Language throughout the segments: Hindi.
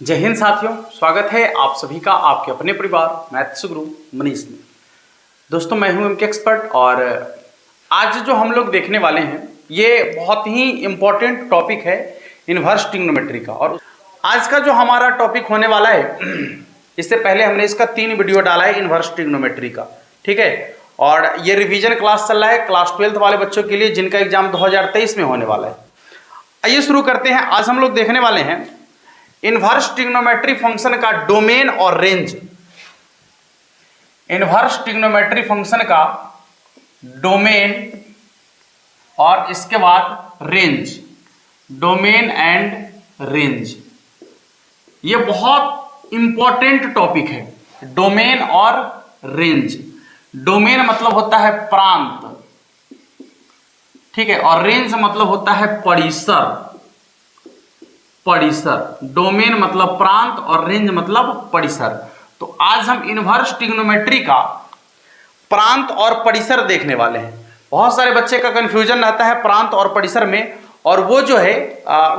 जय हिंद साथियों, स्वागत है आप सभी का आपके अपने परिवार मैथ्स गुरु मनीष में। दोस्तों मैं हूं एमके एक्सपर्ट और आज जो हम लोग देखने वाले हैं ये बहुत ही इम्पोर्टेंट टॉपिक है इनवर्स ट्रिग्नोमेट्री का। और आज का जो हमारा टॉपिक होने वाला है इससे पहले हमने इसका 3 वीडियो डाला है इनवर्स ट्रिग्नोमेट्री का, ठीक है। और ये रिवीजन क्लास चल रहा है क्लास 12th वाले बच्चों के लिए जिनका एग्जाम 2023 में होने वाला है। आइए शुरू करते हैं। आज हम लोग देखने वाले हैं इनवर्स ट्रिग्नोमेट्री फंक्शन का डोमेन और रेंज। इनवर्स ट्रिग्नोमेट्री फंक्शन का डोमेन और इसके बाद रेंज, डोमेन एंड रेंज। ये बहुत इंपॉर्टेंट टॉपिक है, डोमेन और रेंज। डोमेन मतलब होता है प्रांत, ठीक है, और रेंज मतलब होता है परिसर। परिसर, डोमेन मतलब प्रांत और रेंज मतलब परिसर। तो आज हम इनवर्स ट्रिग्नोमेट्री का प्रांत और परिसर देखने वाले हैं। बहुत सारे बच्चे का कंफ्यूजन रहता है प्रांत और परिसर में, और वो जो है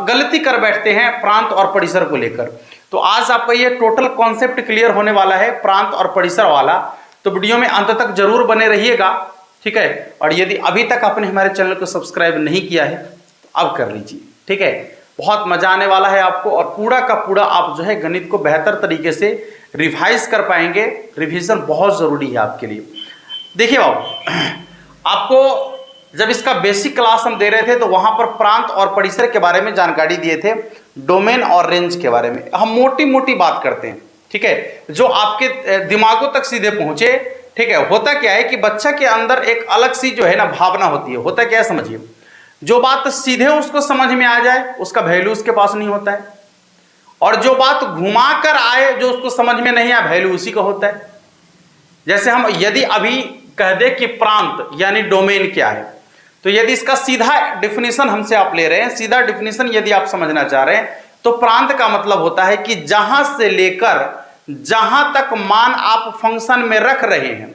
गलती कर बैठते हैं प्रांत और परिसर को लेकर। तो आज आपका ये टोटल कॉन्सेप्ट क्लियर होने वाला है प्रांत और परिसर वाला। तो वीडियो में अंत तक जरूर बने रहिएगा, ठीक है। और यदि अभी तक आपने हमारे चैनल को सब्सक्राइब नहीं किया है तो अब कर लीजिए, ठीक है। बहुत मजा आने वाला है आपको और पूरा का पूरा आप जो है गणित को बेहतर तरीके से रिवाइज कर पाएंगे। रिवीजन बहुत जरूरी है आपके लिए। देखिए बाबू, आपको जब इसका बेसिक क्लास हम दे रहे थे तो वहां पर प्रांत और परिसर के बारे में जानकारी दिए थे, डोमेन और रेंज के बारे में हम मोटी मोटी बात करते हैं, ठीक है, जो आपके दिमागों तक सीधे पहुंचे, ठीक है। होता क्या है कि बच्चा के अंदर एक अलग सी जो है ना भावना होती है। होता क्या है समझिए, जो बात सीधे उसको समझ में आ जाए उसका वैल्यू उसके पास नहीं होता है, और जो बात घुमा कर आए जो उसको समझ में नहीं आए वैल्यू उसी का होता है। जैसे हम यदि अभी कह दे कि प्रांत यानी डोमेन क्या है, तो यदि इसका सीधा डिफिनीशन हमसे आप ले रहे हैं, सीधा डिफिनीशन यदि आप समझना चाह रहे हैं, तो प्रांत का मतलब होता है कि जहां से लेकर जहां तक मान आप फंक्शन में रख रहे हैं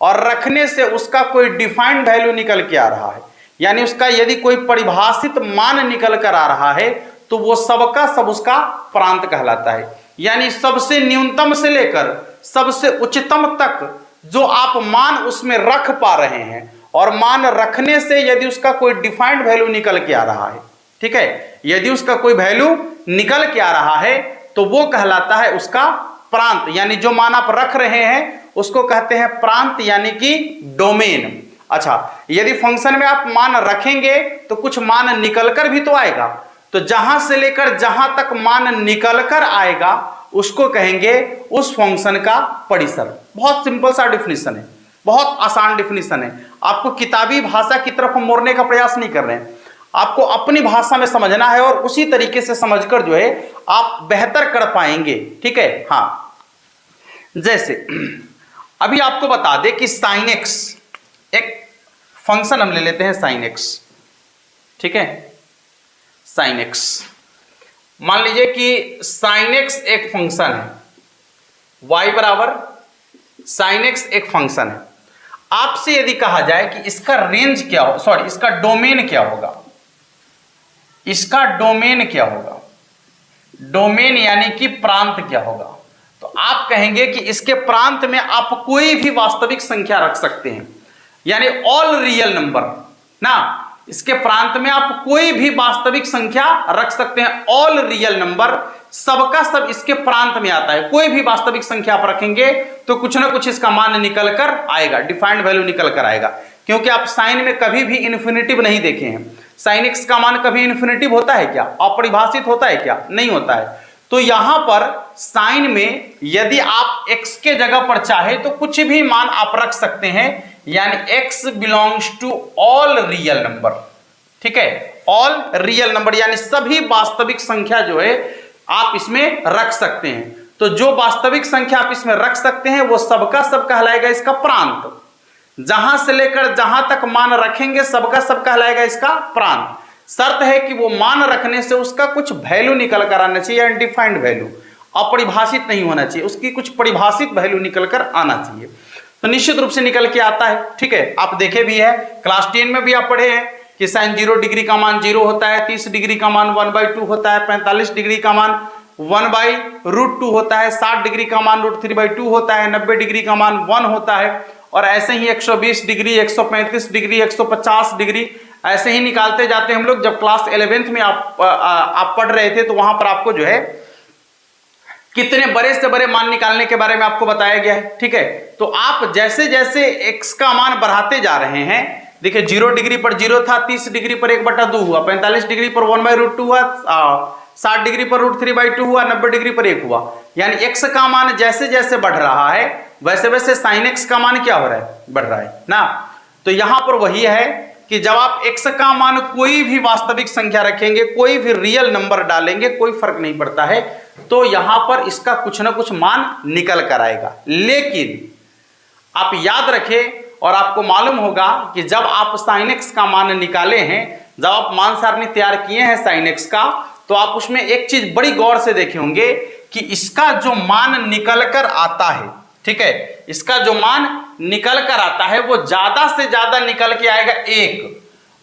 और रखने से उसका कोई डिफाइंड वैल्यू निकल के आ रहा है, यानी उसका यदि कोई परिभाषित मान निकल कर आ रहा है तो वो सबका सब उसका प्रांत कहलाता है। यानी सबसे न्यूनतम से लेकर सबसे उच्चतम तक जो आप मान उसमें रख पा रहे हैं और मान रखने से यदि उसका कोई डिफाइंड वैल्यू निकल के आ रहा है, ठीक है, यदि उसका कोई वैल्यू निकल के आ रहा है तो वो कहलाता है उसका प्रांत। यानी जो मान आप रख रहे हैं उसको कहते हैं प्रांत यानी कि डोमेन। अच्छा, यदि फंक्शन में आप मान रखेंगे तो कुछ मान निकलकर भी तो आएगा, तो जहां से लेकर जहां तक मान निकलकर आएगा उसको कहेंगे उस फंक्शन का परिसर। बहुत सिंपल सा डिफिनीशन है, बहुत आसान डिफिनीशन है। आपको किताबी भाषा की तरफ हम मोड़ने का प्रयास नहीं कर रहे हैं, आपको अपनी भाषा में समझना है और उसी तरीके से समझकर जो है आप बेहतर कर पाएंगे, ठीक है। हाँ, जैसे अभी आपको बता दें कि sin x, एक फंक्शन हम ले लेते हैं sin x, ठीक है, sin x। मान लीजिए कि sin x एक फंक्शन है, y बराबर sin x एक फंक्शन है। आपसे यदि कहा जाए कि इसका रेंज क्या हो, सॉरी इसका डोमेन क्या होगा, इसका डोमेन क्या होगा, डोमेन यानी कि प्रांत क्या होगा, तो आप कहेंगे कि इसके प्रांत में आप कोई भी वास्तविक संख्या रख सकते हैं, यानी ऑल रियल नंबर ना। इसके प्रांत में आप कोई भी वास्तविक संख्या रख सकते हैं, ऑल रियल नंबर, सबका सब इसके प्रांत में आता है। कोई भी वास्तविक संख्या आप रखेंगे तो कुछ ना कुछ इसका मान निकल कर आएगा, डिफाइंड वैल्यू निकल कर आएगा। क्योंकि आप साइन में कभी भी इन्फिनिटिव नहीं देखे हैं। साइन एक्स का मान कभी इन्फिनिटिव होता है क्या, अपरिभाषित होता है क्या, नहीं होता है। तो यहां पर साइन में यदि आप x के जगह पर चाहे तो कुछ भी मान आप रख सकते हैं, यानी x belongs to all real number, ठीक है, ऑल रियल नंबर, यानी सभी वास्तविक संख्या जो है आप इसमें रख सकते हैं। तो जो वास्तविक संख्या आप इसमें रख सकते हैं वो सबका सब कहलाएगा इसका प्रांत। जहां से लेकर जहां तक मान रखेंगे सबका सब कहलाएगा इसका प्रांत। शर्त है कि वो मान रखने से उसका कुछ वैल्यू निकल कर आना चाहिए, अनडिफाइंड वैल्यू, अपरिभाषित नहीं होना चाहिए, उसकी कुछ परिभाषित वैल्यू निकल कर आना चाहिए। तो निश्चित रूप से निकल के आता है, ठीक है। आप देखे भी है, क्लास 10 में भी आप पढ़े हैं कि साइन 0 डिग्री का मान 0 होता है, 30 डिग्री का मान 1/2 होता है, 45 डिग्री का मान 1/√2 होता है, 60 डिग्री का मान √3/2 होता है, 90 डिग्री का मान 1 होता है, और ऐसे ही 120 डिग्री, 135 डिग्री, 150 डिग्री ऐसे ही निकालते जाते हैं हम लोग। जब क्लास 11th में आप पढ़ रहे थे तो वहां पर आपको जो है कितने बड़े से बड़े मान निकालने के बारे में आपको बताया गया है। ठीक है, तो आप जैसे जैसे x का मान बढ़ाते जा रहे हैं, देखिए 0 डिग्री पर 0 था, 30 डिग्री पर 1/2 हुआ, 45 डिग्री पर 1/√2 हुआ, 60 डिग्री पर √3/2 हुआ, 90 डिग्री पर 1 हुआ। यानी x का मान जैसे जैसे बढ़ रहा है वैसे वैसे sin x का मान क्या हो रहा है, बढ़ रहा है ना। तो यहां पर वही है कि जब आप x का मान कोई भी वास्तविक संख्या रखेंगे, कोई भी रियल नंबर डालेंगे, कोई फर्क नहीं पड़ता है, तो यहां पर इसका कुछ ना कुछ मान निकल कर आएगा। लेकिन आप याद रखें और आपको मालूम होगा कि जब आप sin x का मान निकाले हैं, जब आप मान सारणी तैयार किए हैं sin x का, तो आप उसमें एक चीज बड़ी गौर से देखे होंगे कि इसका जो मान निकल कर आता है, ठीक है, इसका जो मान निकल कर आता है वो ज्यादा से ज्यादा निकल के आएगा 1,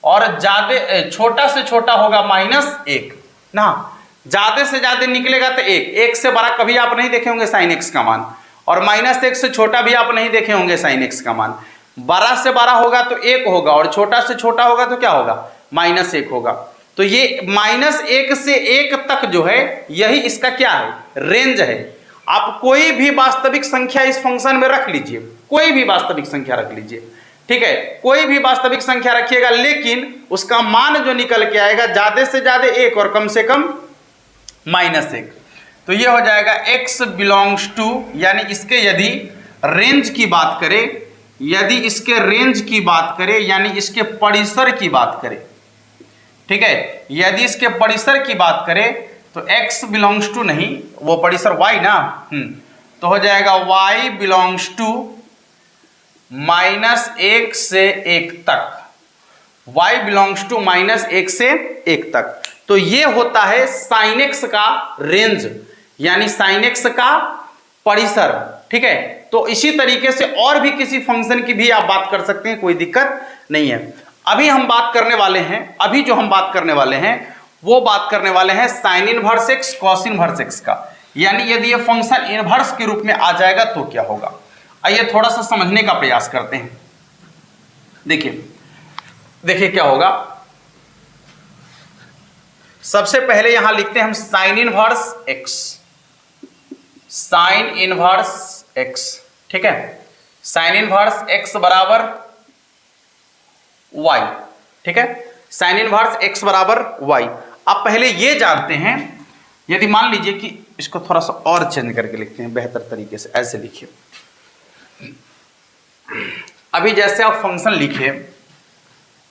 और ज्यादा छोटा से छोटा होगा -1 ना। ज्यादा से ज्यादा निकलेगा तो 1 से बड़ा कभी आप नहीं देखे होंगे sin x का मान, और -1 से छोटा भी आप नहीं देखे होंगे sin x का मान। बड़ा से बड़ा होगा तो 1 होगा, और छोटा से छोटा होगा तो क्या होगा, -1 होगा। तो ये -1 से 1 तक जो है यही इसका क्या है, रेंज है। आप कोई भी वास्तविक संख्या इस फंक्शन में रख लीजिए, कोई भी वास्तविक संख्या रख लीजिए, ठीक है, कोई भी वास्तविक संख्या रखिएगा, लेकिन उसका मान जो निकल के आएगा ज्यादा से ज्यादा 1 और कम से कम -1। तो ये हो जाएगा x बिलोंग्स टू, यानी इसके यदि रेंज की बात करें, यदि इसके रेंज की बात करें, यानी इसके परिसर की बात करें, ठीक है, यदि इसके परिसर की बात करें तो x बिलोंग्स टू नहीं, वो परिसर y ना, तो हो जाएगा y बिलोंग्स टू -1 से 1 तक, y बिलोंग्स टू -1 से 1 तक। तो ये होता है sin x का रेंज, यानी sin x का परिसर। ठीक है, तो इसी तरीके से और भी किसी फंक्शन की भी आप बात कर सकते हैं, कोई दिक्कत नहीं है। अभी हम बात करने वाले हैं, अभी जो हम बात करने वाले हैं वो बात करने वाले हैं sin inverse x cos inverse x का, यानी यदि ये फंक्शन इनवर्स के रूप में आ जाएगा तो क्या होगा। आइए थोड़ा सा समझने का प्रयास करते हैं। देखिए क्या होगा। सबसे पहले यहां लिखते हैं हम sin inverse x, sin inverse x, ठीक है, sin इनवर्स x बराबर y, ठीक है, sin इनवर्स x बराबर y। आप पहले ये जानते हैं, यदि मान लीजिए कि इसको थोड़ा सा और चेंज करके लिखते हैं बेहतर तरीके से, ऐसे लिखिए। अभी जैसे आप फंक्शन लिखिए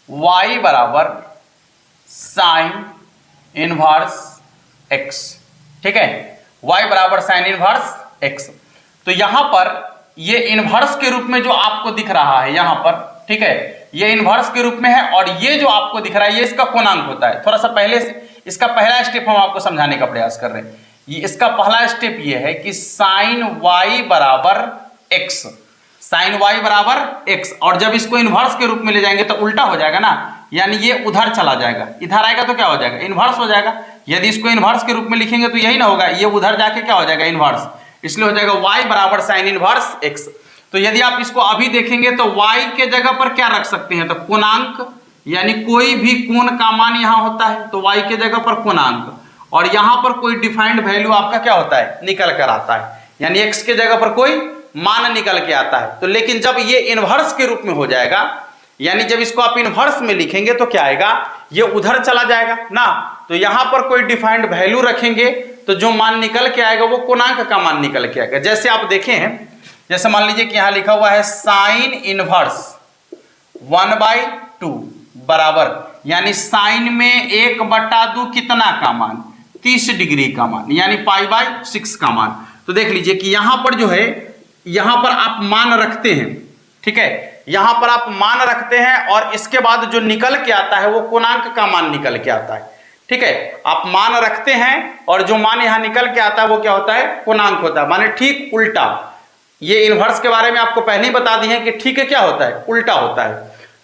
y बराबर sin इनवर्स x, ठीक है, y बराबर sin इनवर्स x। तो यहां पर ये इनवर्स के रूप में जो आपको दिख रहा है यहां पर, ठीक है, ये इनवर्स के रूप में है, और ये जो आपको दिख रहा है ये इसका कोणांक होता है। थोड़ा सा पहले इसका पहला स्टेप हम आपको समझाने का प्रयास कर रहे हैं। ये इसका पहला स्टेप ये है कि sin y बराबर x, sin y बराबर x, और जब इसको इनवर्स के रूप में ले जाएंगे तो उल्टा हो जाएगा ना, यानी ये उधर चला जाएगा, इधर आएगा तो क्या हो जाएगा, इनवर्स हो जाएगा। यदि इसको इनवर्स के रूप में लिखेंगे तो यही ना होगा, ये उधर जाके क्या हो जाएगा, इनवर्स, इसलिए हो जाएगा y बराबर sin इनवर्स x। तो यदि आप इसको अभी देखेंगे तो y के जगह पर क्या रख सकते हैं, तो कोणांक, यानी कोई भी कोण का मान यहां होता है तो y के जगह पर कोणांक, और यहां पर कोई डिफाइंड वैल्यू आपका क्या होता है, निकल कर आता है, यानी x के जगह पर कोई मान निकल के आता है। तो लेकिन जब ये इनवर्स के रूप में हो जाएगा, यानी जब इसको आप इनवर्स में लिखेंगे तो क्या आएगा, ये उधर चला जाएगा ना, तो यहां पर कोई डिफाइंड वैल्यू रखेंगे तो जो मान निकल के आएगा वो कोणांक का मान निकल के आएगा। जैसे आप देखें हैं, जैसे मान लीजिए कि यहां लिखा हुआ है sin इनवर्स 1/2 बराबर, यानी साइन में 1/2 कितना का मान, 30 डिग्री का मान, यानी π/6 का मान। तो देख लीजिए कि यहां पर जो है, यहां पर आप मान रखते हैं, ठीक है, यहां पर आप मान रखते हैं, और इसके बाद जो निकल के आता है वो कोणांक का मान निकल के आता है। ठीक है, आप मान रखते हैं और जो मान यहां निकल के आता है वो क्या होता है, कोणांक होता है, माने ठीक उल्टा। ये इनवर्स के बारे में आपको पहले ही बता दी है कि ठीक है क्या होता है, उल्टा होता है।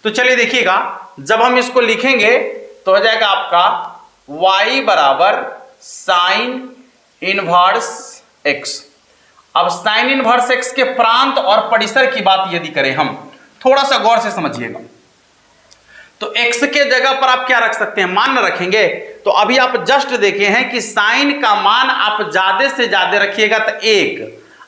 तो चलिए देखिएगा, जब हम इसको लिखेंगे तो हो जाएगा आपका y बराबर साइन इनवर्स x। अब साइन इनवर्स x के प्रांत और परिसर की बात यदि करें हम, थोड़ा सा गौर से समझिएगा, तो x के जगह पर आप क्या रख सकते हैं, मान रखेंगे। तो अभी आप जस्ट देखे हैं कि साइन का मान आप ज्यादा से ज्यादा रखिएगा तो 1,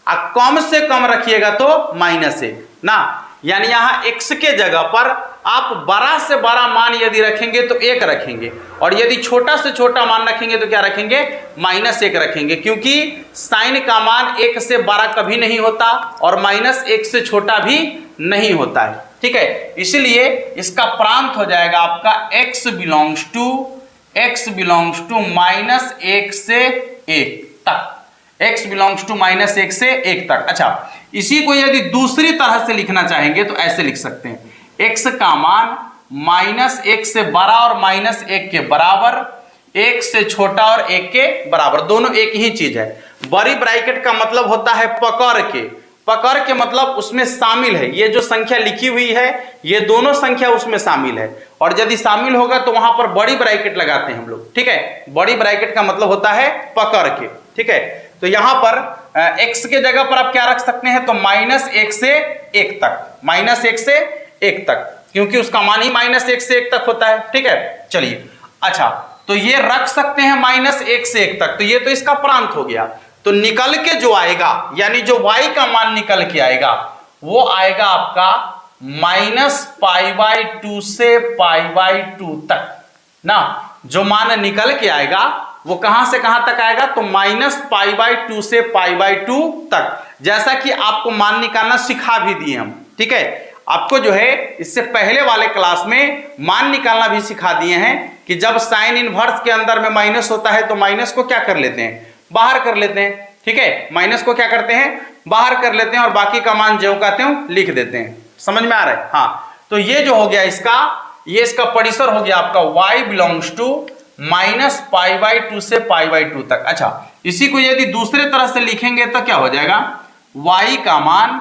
और कम से कम रखिएगा तो -1 ना। यानी यहां x के जगह पर आप बड़ा से बड़ा मान यदि रखेंगे तो 1 रखेंगे, और यदि छोटा से छोटा मान रखेंगे तो क्या रखेंगे, -1 रखेंगे, क्योंकि साइन का मान 1 से बड़ा कभी नहीं होता और -1 से छोटा भी नहीं होता है, ठीक है। इसलिए इसका प्रांत हो जाएगा आपका x बिलोंग्स टू -1 से 1 तक, x बिलोंग्स टू -1 से 1 तक। अच्छा, इसी को यदि दूसरी तरह से लिखना चाहेंगे तो ऐसे लिख सकते हैं, x का मान -1 से बड़ा और -1 के बराबर, 1 से छोटा और 1 के बराबर, दोनों एक ही चीज है। बड़ी ब्रैकेट का मतलब होता है पकड़ के मतलब उसमें शामिल है, ये जो संख्या लिखी हुई है ये दोनों संख्या उसमें शामिल है, और यदि शामिल होगा तो वहां पर बड़ी ब्रैकेट लगाते हैं हम लोग, ठीक है। बड़ी ब्रैकेट का मतलब होता है पकड़ के, ठीक है। तो यहां पर x के जगह पर आप क्या रख सकते हैं, तो -1 से 1 तक, -1 से 1 तक, क्योंकि उसका मान ही -1 से 1 तक होता है, ठीक है। चलिए, अच्छा, तो ये रख सकते हैं -1 से 1 तक, तो ये तो इसका प्रांत हो गया। तो निकल के जो आएगा, यानी जो y का मान निकल के आएगा वो आएगा आपका -π/2 से π/2 तक ना। जो मान निकल के आएगा वो कहां से कहां तक आएगा, तो -π/2 से π/2 तक, जैसा कि आपको मान निकालना सिखा भी दिए हम, ठीक है। आपको जो है इससे पहले वाले क्लास में मान निकालना भी सिखा दिए हैं कि जब साइन इनवर्स के अंदर में माइनस होता है तो माइनस को क्या कर लेते हैं, बाहर कर लेते हैं, ठीक है। माइनस को क्या करते हैं, बाहर कर लेते हैं, और बाकी का मान जो कहते हैं लिख देते हैं। समझ में आ रहा है, हाँ। तो ये जो हो गया इसका परिसर हो गया आपका y बिलोंग्स टू -π/2 से π/2 तक। अच्छा, इसी को यदि दूसरे तरह से लिखेंगे तो क्या हो जाएगा, y का मान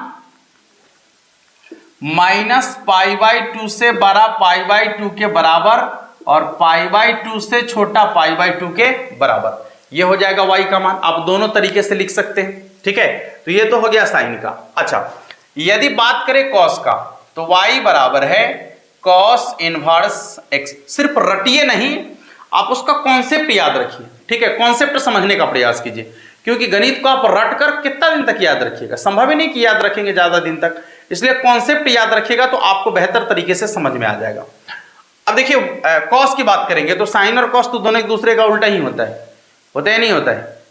-π/2 से बड़ा π/2 के बराबर और π/2 से छोटा π/2 के बराबर, ये हो जाएगा y का मान। आप दोनों तरीके से लिख सकते हैं, ठीक है। तो ये तो हो गया साइन का। अच्छा, यदि बात करें कॉस का, तो y बराबर है cos इनवर्स x। सिर्फ रटिए नहीं, आप उसका कॉन्सेप्ट याद रखिए, ठीक है। कॉन्सेप्ट समझने का प्रयास कीजिए, क्योंकि गणित को आप रट कर कितना दिन तक याद रखिएगा, संभव ही नहीं कि याद रखेंगे ज्यादा दिन तक। इसलिए कॉन्सेप्ट याद रखिएगा तो आपको बेहतर तरीके से समझ में आ जाएगा। अब देखिए, कॉस की बात करेंगे तो साइन और कॉस तो दोनों एक दूसरे का उल्टा ही होता है नहीं होता है?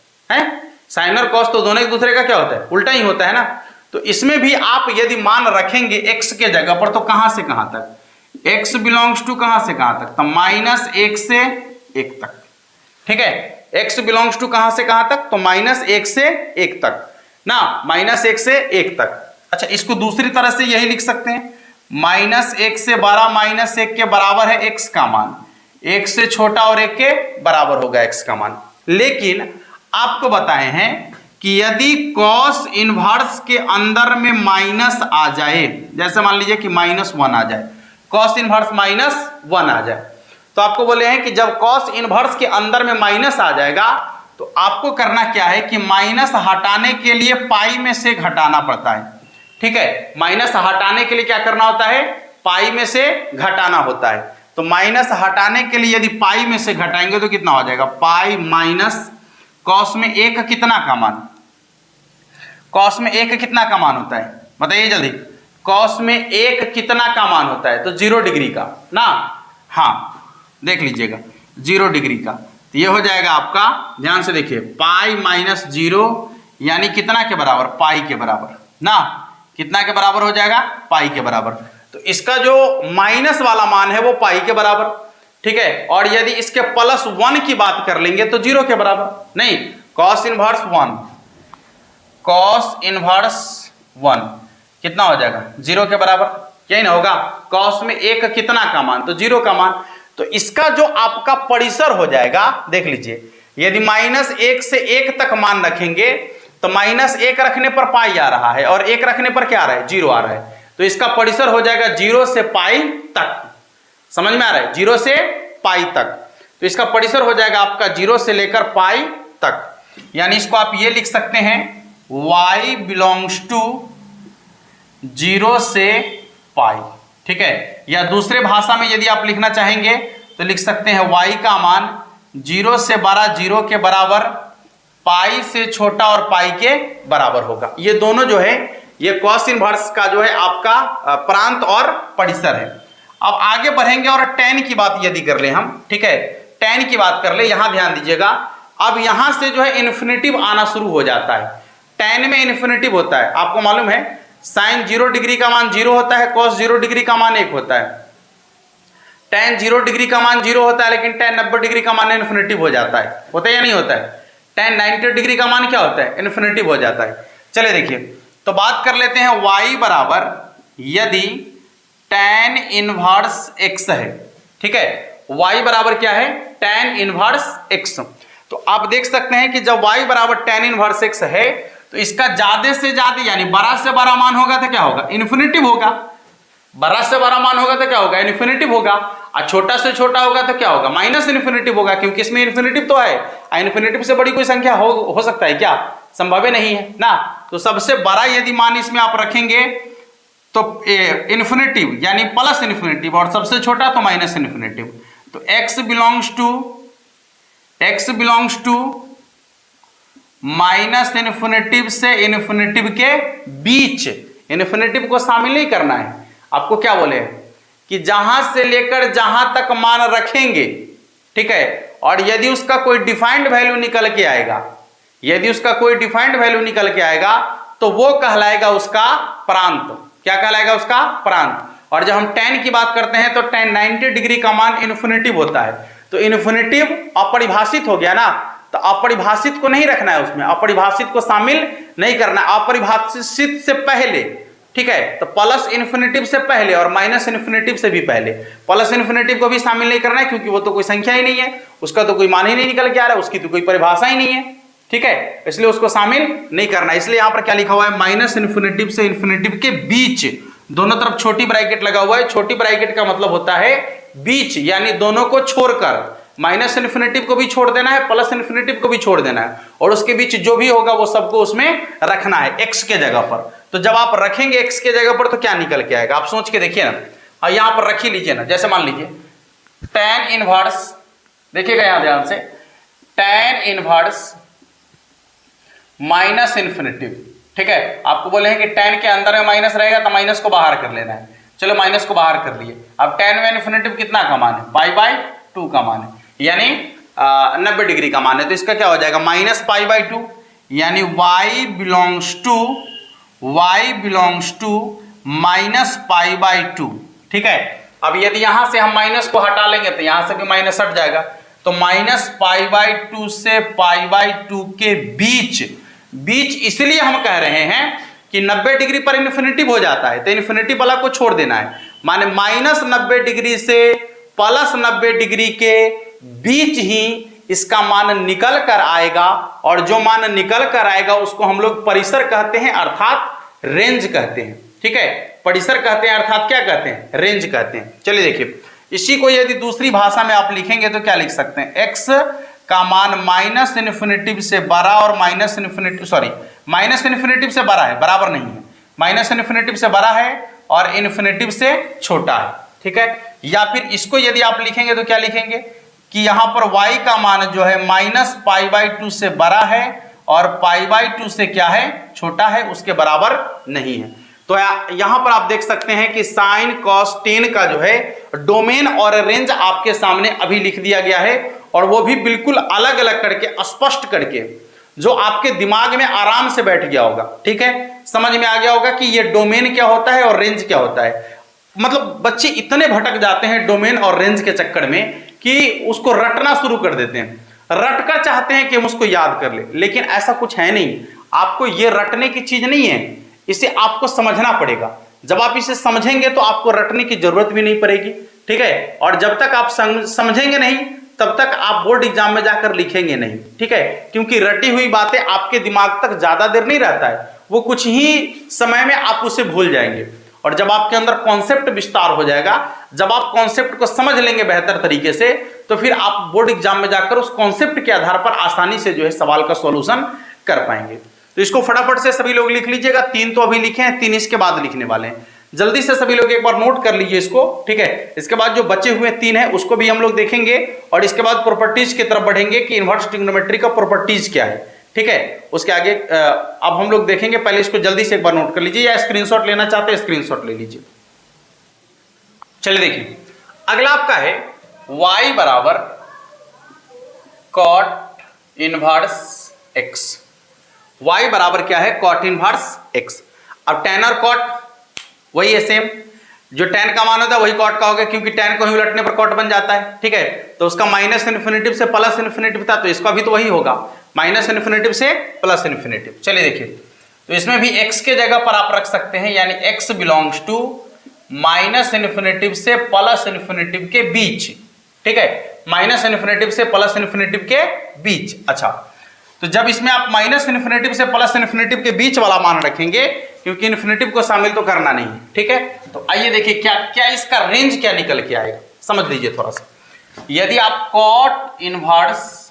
साइन और कॉस तो दोनों एक दूसरे का क्या होता है, उल्टा ही होता है ना। तो इसमें भी आप यदि मान रखेंगे x के जगह पर, तो कहां से कहां तक, x बिलोंग्स टू कहां से कहां तक, तो -1 से 1 तक, ठीक है। x बिलोंग्स टू कहां से कहां तक, तो -1 से 1 तक ना, -1 से 1 तक। अच्छा, इसको दूसरी तरह से यही लिख सकते हैं, -1 से बड़ा -1 के बराबर है x का मान, 1 से छोटा और 1 के बराबर होगा x का मान। लेकिन आपको बताए हैं कि यदि cos इनवर्स के अंदर में माइनस आ जाए, जैसे मान लीजिए कि -1 आ जाए, cos इनवर्स -1 आ जाए, तो आपको बोले हैं कि जब cos इनवर्स के अंदर में माइनस आ जाएगा तो आपको करना क्या है कि माइनस हटाने के लिए पाई में से घटाना पड़ता है, ठीक है। माइनस हटाने के लिए क्या करना होता है, पाई में से घटाना होता है। तो माइनस हटाने के लिए यदि पाई में से घटाएंगे तो कितना हो जाएगा, पाई माइनस कॉस में 1 कितना का मान, कॉस में 1 कितना का मान होता है, बताइए जल्दी। कॉस में 1 कितना का मान होता है, तो 0 डिग्री का ना, हाँ देख लीजिएगा 0 डिग्री का। तो ये हो जाएगा आपका, ध्यान से देखिए, पाई माइनस 0 यानी कितना के बराबर, पाई के बराबर ना, कितना के बराबर हो जाएगा, पाई के बराबर। तो इसका जो माइनस वाला मान है वो पाई के बराबर, ठीक है। और यदि इसके +1 की बात कर लेंगे तो 0 के बराबर नहीं, cos इनवर्स 1, cos इनवर्स 1 कितना हो जाएगा, 0 के बराबर, यही ना होगा। cos में 1 कितना का मान, तो 0 का मान। तो इसका जो आपका परिसर हो जाएगा, देख लीजिए, यदि -1 से 1 तक मान रखेंगे तो -1 रखने पर पाई आ रहा है और 1 रखने पर क्या आ रहा है, 0 आ रहा है। तो इसका परिसर हो जाएगा 0 से पाई तक, समझ में आ रहा है, 0 से पाई तक। तो इसका परिसर हो जाएगा आपका 0 से लेकर पाई तक। यानी इसको आप ये लिख सकते हैं y बिलोंग्स टू 0 से पाई, ठीक है। या दूसरे भाषा में यदि आप लिखना चाहेंगे तो लिख सकते हैं y का मान 0 से बड़ा 0 के बराबर, पाई से छोटा और पाई के बराबर होगा। ये दोनों जो है ये कॉस इनवर्स का जो है आपका प्रांत और परिसर है। अब आगे बढ़ेंगे और tan की बात यदि कर ले हम, ठीक है, tan की बात कर ले, यहां ध्यान दीजिएगा। अब यहां से जो है इन्फिनेटिव आना शुरू हो जाता है। tan में इन्फिनेटिव होता है, आपको मालूम है sin 0 डिग्री का मान 0 होता है, cos 0 डिग्री का मान 1 होता है। tan 0 डिग्री का मान 0 होता है, लेकिन tan 90 डिग्री का मान इन्फिनेटिव हो जाता है। होता है या नहीं होता है? tan 90 डिग्री का मान क्या होता है? इन्फिनेटिव हो जाता है। चलिए देखिए, तो बात कर लेते हैं y बराबर यदि tan इनवर्स x है, ठीक है, y बराबर क्या है? tan inverse x। तो आप देख सकते हैं कि जब y बराबर tan इनवर्स x है तो इसका ज्यादा से ज्यादा यानी बड़ा से बड़ा मान होगा तो क्या होगा? इन्फिनेटिव होगा। बड़ा से बड़ा मान होगा तो क्या होगा? इन्फिनेटिव होगा। और छोटा से छोटा होगा तो क्या होगा? माइनस इन्फिनेटिव होगा, क्योंकि इसमें इन्फिनेटिव तो है। इन्फिनेटिव से बड़ी कोई संख्या हो सकता है क्या? संभव नहीं है ना। तो सबसे बड़ा यदि मान इसमें आप रखेंगे तो इन्फिनेटिव यानी प्लस इन्फिनेटिव, और सबसे छोटा तो माइनस इन्फिनेटिव। तो x belongs to minus infinitive से इन्फिनेटिव के बीच। इन्फिनेटिव को शामिल नहीं करना है। आपको क्या बोले कि जहां से लेकर जहां तक मान रखेंगे, ठीक है, और यदि उसका कोई डिफाइंड वैल्यू निकल के आएगा, यदि उसका कोई डिफाइंड वैल्यू निकल के आएगा तो वो कहलाएगा उसका प्रांत। क्या कहलाएगा? उसका प्रांत। और जब हम tan की बात करते हैं तो tan 90 डिग्री का मान इन्फिनेटिव होता है। तो इन्फिनेटिव अपरिभाषित हो गया ना, तो अपरिभाषित को नहीं रखना है उसमें, अपरिभाषित को शामिल नहीं करना। अपरिभाषित से पहले, ठीक है, तो प्लस इन्फिनेटिव से पहले और माइनस इन्फिनेटिव से भी पहले। प्लस इन्फिनेटिव को भी शामिल नहीं करना है, क्योंकि वो तो कोई संख्या ही नहीं है, उसका तो कोई मान ही नहीं निकल के आ रहा है, उसकी तो कोई परिभाषा ही नहीं है, ठीक है, इसलिए उसको शामिल नहीं करना। इसलिए यहां पर क्या लिखा हुआ है? माइनस इन्फिनेटिव से इन्फिनेटिव के बीच। दोनों तरफ छोटी ब्रैकेट लगा हुआ है। छोटी ब्रैकेट का मतलब होता है बीच, यानी दोनों को छोड़कर। माइनस इन्फिनेटिव को भी छोड़ देना है, प्लस इन्फिनेटिव को भी छोड़ देना है, और उसके बीच जो भी होगा वो सबको उसमें रखना है x के जगह पर। तो जब आप रखेंगे x के जगह पर तो क्या निकल के आएगा? आप सोच के देखिए ना, और यहां पर रख ही लीजिए ना। जैसे मान लीजिए tan इनवर्स, देखिएगा यहां ध्यान से, tan इनवर्स माइनस इन्फिनेटिव, ठीक है। आपको बोले हैं कि tan के अंदर में माइनस रहेगा तो माइनस को बाहर कर लेना है। चलो माइनस को बाहर कर लिए। अब tan में इन्फिनेटिव कितना का मान है? π/2 का मान है, यानी 90 डिग्री का मान है। तो इसका क्या हो जाएगा? माइनस π/2, यानी y बिलोंग्स टू माइनस π/2, ठीक है। अब यदि यहां से हम माइनस को हटा लेंगे तो यहां से भी माइनस हट जाएगा। तो माइनस π/2 से π/2 के बीच इसलिए हम कह रहे हैं कि 90 डिग्री पर इन्फिनेटिव हो जाता है, तो इन्फिनेटिव वाला को छोड़ देना है। माने माइनस 90 डिग्री से प्लस 90 डिग्री के बीच ही इसका मान निकल कर आएगा, और जो मान निकल कर आएगा उसको हम लोग परिसर कहते हैं, अर्थात रेंज कहते हैं, ठीक है। परिसर कहते हैं अर्थात क्या कहते हैं? रेंज कहते हैं। चलिए देखिए, इसी को यदि दूसरी भाषा में आप लिखेंगे तो क्या लिख सकते हैं? x का मान माइनस इन्फिनेटिव से बड़ा और माइनस इन्फिनेटिव से बड़ा है, बराबर नहीं है, माइनस इन्फिनेटिव से बड़ा है और इन्फिनेटिव से छोटा है, ठीक है। या फिर इसको यदि आप लिखेंगे तो क्या लिखेंगे कि यहां पर y का मान जो है माइनस π/2 से बड़ा है और π/2 से क्या है? छोटा है, उसके बराबर नहीं है। तो यहां पर आप देख सकते हैं कि साइन कॉस टेन का जो है डोमेन और रेंज आपके सामने अभी लिख दिया गया है, और वो भी बिल्कुल अलग अलग करके, स्पष्ट करके, जो आपके दिमाग में आराम से बैठ गया होगा, ठीक है, समझ में आ गया होगा कि ये डोमेन क्या होता है और रेंज क्या होता है। मतलब बच्चे इतने भटक जाते हैं डोमेन और रेंज के चक्कर में कि उसको रटना शुरू कर देते हैं, रटकर चाहते हैं कि हम उसको याद कर ले, लेकिन ऐसा कुछ है नहीं। आपको ये रटने की चीज नहीं है, इसे आपको समझना पड़ेगा। जब आप इसे समझेंगे तो आपको रटने की जरूरत भी नहीं पड़ेगी, ठीक है। और जब तक आप समझेंगे नहीं तब तक आप बोर्ड एग्जाम में जाकर लिखेंगे नहीं, ठीक है, क्योंकि रटी हुई बातें आपके दिमाग तक ज्यादा देर नहीं रहता है, वो कुछ ही समय में आप उसे भूल जाएंगे। और जब आपके अंदर कॉन्सेप्ट विस्तार हो जाएगा, जब आप कॉन्सेप्ट को समझ लेंगे बेहतर तरीके से, तो फिर आप बोर्ड एग्जाम में जाकर उस कॉन्सेप्ट के आधार पर आसानी से जो है सवाल का सॉल्यूशन कर पाएंगे। तो इसको फटाफट से सभी लोग लिख लीजिएगा। 3 तो अभी लिखे हैं, 3 इसके बाद लिखने वाले हैं। जल्दी से सभी लोग एक बार नोट कर लीजिए इसको, ठीक है। इसके बाद जो बचे हुए 3 हैं उसको भी हम लोग देखेंगे और इसके बाद प्रॉपर्टीज की तरफ बढ़ेंगे कि इनवर्स ट्रिग्नोमेट्री का प्रॉपर्टीज क्या है, ठीक है। उसके आगे अब हम लोग देखेंगे। पहले इसको जल्दी से एक बार नोट कर लीजिए, या स्क्रीनशॉट लेना चाहते हैं स्क्रीनशॉट ले लीजिए। चलिए देखिए, अगला आपका है y बराबर कॉट इनवर्स x। y बराबर क्या है? Cot inverse x। अब tan और कॉट वही है सेम, जो tan का मान होता है वही कॉट का होगा, क्योंकि tan को ही उलटने पर कॉट बन जाता है, ठीक है। तो उसका माइनस इन्फिनिटिव से प्लस इन्फिनिटिव था, तो इसका भी तो वही होगा, माइनस इन्फिनिटिव से प्लस इन्फिनिटिव। चलिए देखिए, तो इसमें भी x के जगह पर आप रख सकते हैं, यानी x belongs to minus infinitive से प्लस इन्फिनिटिव के बीच, ठीक है, माइनस इन्फिनिटिव से प्लस इन्फिनिटिव के बीच। अच्छा, तो जब इसमें आप माइनस इन्फिनिटिव से प्लस इन्फिनिटिव के बीच वाला मान रखेंगे, क्योंकि इन्फिनिटिव को शामिल तो करना नहीं है, ठीक है। तो आइए देखिए क्या क्या इसका रेंज क्या निकल के आएगा, समझ लीजिए थोड़ा सा। यदि आप कॉट इनवर्स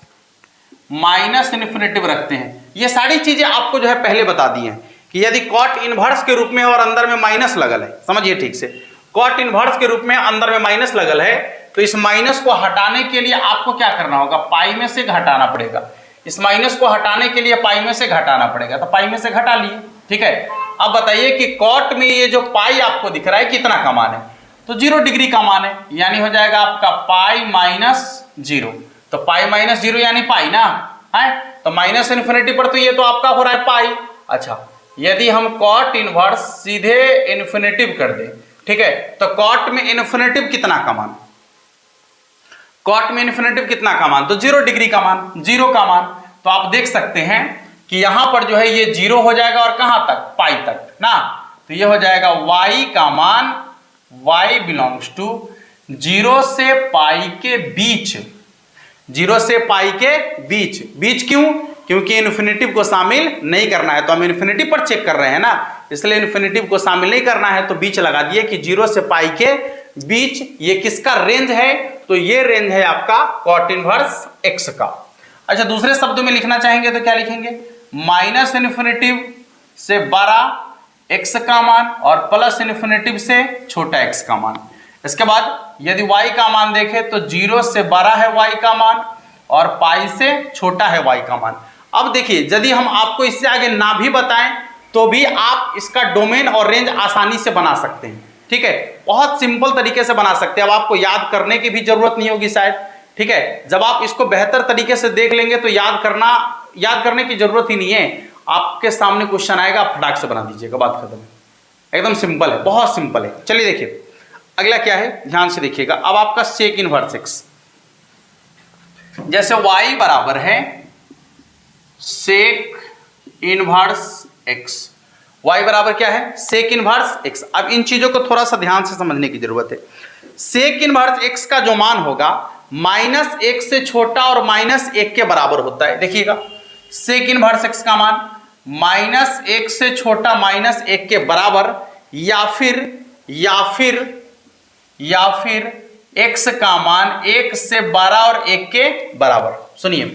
माइनस इन्फिनिटिव रखते हैं, ये सारी चीजें आपको जो है पहले बता दी हैं कि यदि कॉट इनवर्स के रूप में और अंदर में माइनस लगल है, समझिए ठीक से, कॉट इनवर्स के रूप में अंदर में माइनस लगल है, तो इस माइनस को हटाने के लिए आपको क्या करना होगा? पाई में से घटाना पड़ेगा। इस माइनस को हटाने के लिए पाई में से घटाना पड़ेगा, तो पाई में से घटा लिए, ठीक है। अब बताइए कि कॉट में ये जो पाई आपको दिख रहा है कितना का मान है? तो 0 डिग्री का मान है, यानी हो जाएगा आपका पाई माइनस 0। तो पाई माइनस 0 यानी पाई ना है, तो माइनस इन्फिनिटी पर तो ये तो आपका हो रहा है पाई। अच्छा, यदि हम कॉट इनवर्स सीधे इन्फिनिटिव कर दें, ठीक है, तो कॉट में इन्फिनिटिव कितना का मान? कॉट में इन्फिनिटिव कितना का मान? तो 0 डिग्री का मान, 0 का मान। तो आप देख सकते हैं कि यहां पर जो है ये 0 हो जाएगा, और कहां तक? पाई तक ना। तो ये हो जाएगा y का मान, y बिलोंग्स टू 0 से पाई के बीच, 0 से पाई के बीच। बीच क्यों? क्योंकि इन्फिनिटिव को शामिल नहीं करना है, तो हम इन्फिनिटिव पर चेक कर रहे हैं ना, इसलिए इन्फिनिटिव को शामिल नहीं करना है, तो बीच लगा दिए कि 0 से पाई के बीच। ये किसका रेंज है? तो ये रेंज है आपका कॉट इनवर्स x का। अच्छा, दूसरे शब्दों में लिखना चाहेंगे तो क्या लिखेंगे? माइनस इन्फिनिटिव से बड़ा x का मान और प्लस इन्फिनिटिव से छोटा x का मान। इसके बाद यदि y का मान देखें तो 0 से बड़ा है y का मान और पाई से छोटा है y का मान। अब देखिए, यदि हम आपको इससे आगे ना भी बताएं तो भी आप इसका डोमेन और रेंज आसानी से बना सकते हैं, ठीक है। बहुत सिंपल तरीके से बना सकते हैं, अब आपको याद करने की भी जरूरत नहीं होगी शायद, ठीक है। जब आप इसको बेहतर तरीके से देख लेंगे तो याद करने की जरूरत ही नहीं है। आपके सामने क्वेश्चन आएगा, आप फटाक से बना दीजिएगा, बात खत्म है। एकदम सिंपल है, बहुत सिंपल है। चलिए देखिए अगला क्या है, ध्यान से देखिएगा। अब आपका सेक इनवर्स x, जैसे y बराबर है सेक इनवर्स x, y बराबर क्या है? Sec inverse x। अब इन चीजों को थोड़ा सा ध्यान से समझने की जरूरत है। सेक इनवर्स x का जो मान होगा -1 से छोटा और -1 के बराबर होता है। देखिएगा, सेक इनवर्स x का मान -1 से छोटा -1 के बराबर, या फिर x का मान 1 से बड़ा और 1 के बराबर। सुनिए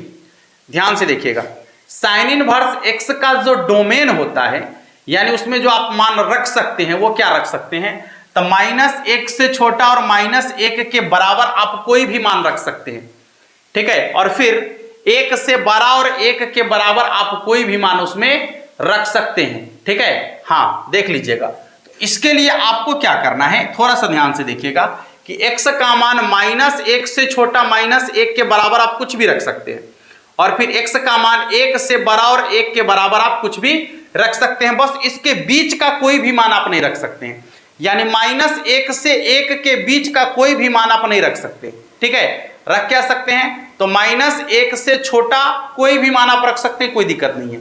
ध्यान से देखिएगा, साइन इनवर्स x का जो डोमेन होता है, यानी उसमें जो आप मान रख सकते हैं वो क्या रख सकते हैं? तो -1 से छोटा और -1 के बराबर आप कोई भी मान रख सकते हैं, ठीक है। और फिर 1 से बड़ा और 1 के बराबर आप कोई भी मान उसमें रख सकते हैं, ठीक है। हाँ, देख लीजिएगा। तो इसके लिए आपको क्या करना है, थोड़ा सा ध्यान से देखिएगा कि x का मान -1 से छोटा -1 के बराबर आप कुछ भी रख सकते हैं, और फिर x का मान 1 से बड़ा और 1 के बराबर आप कुछ भी रख सकते हैं। बस इसके बीच का कोई भी मान आप नहीं रख सकते हैं, यानी -1 से 1 के बीच का कोई भी मान आप नहीं रख सकते, ठीक है। रख क्या सकते हैं? तो -1 से छोटा कोई भी मान आप रख सकते हैं, कोई दिक्कत नहीं है।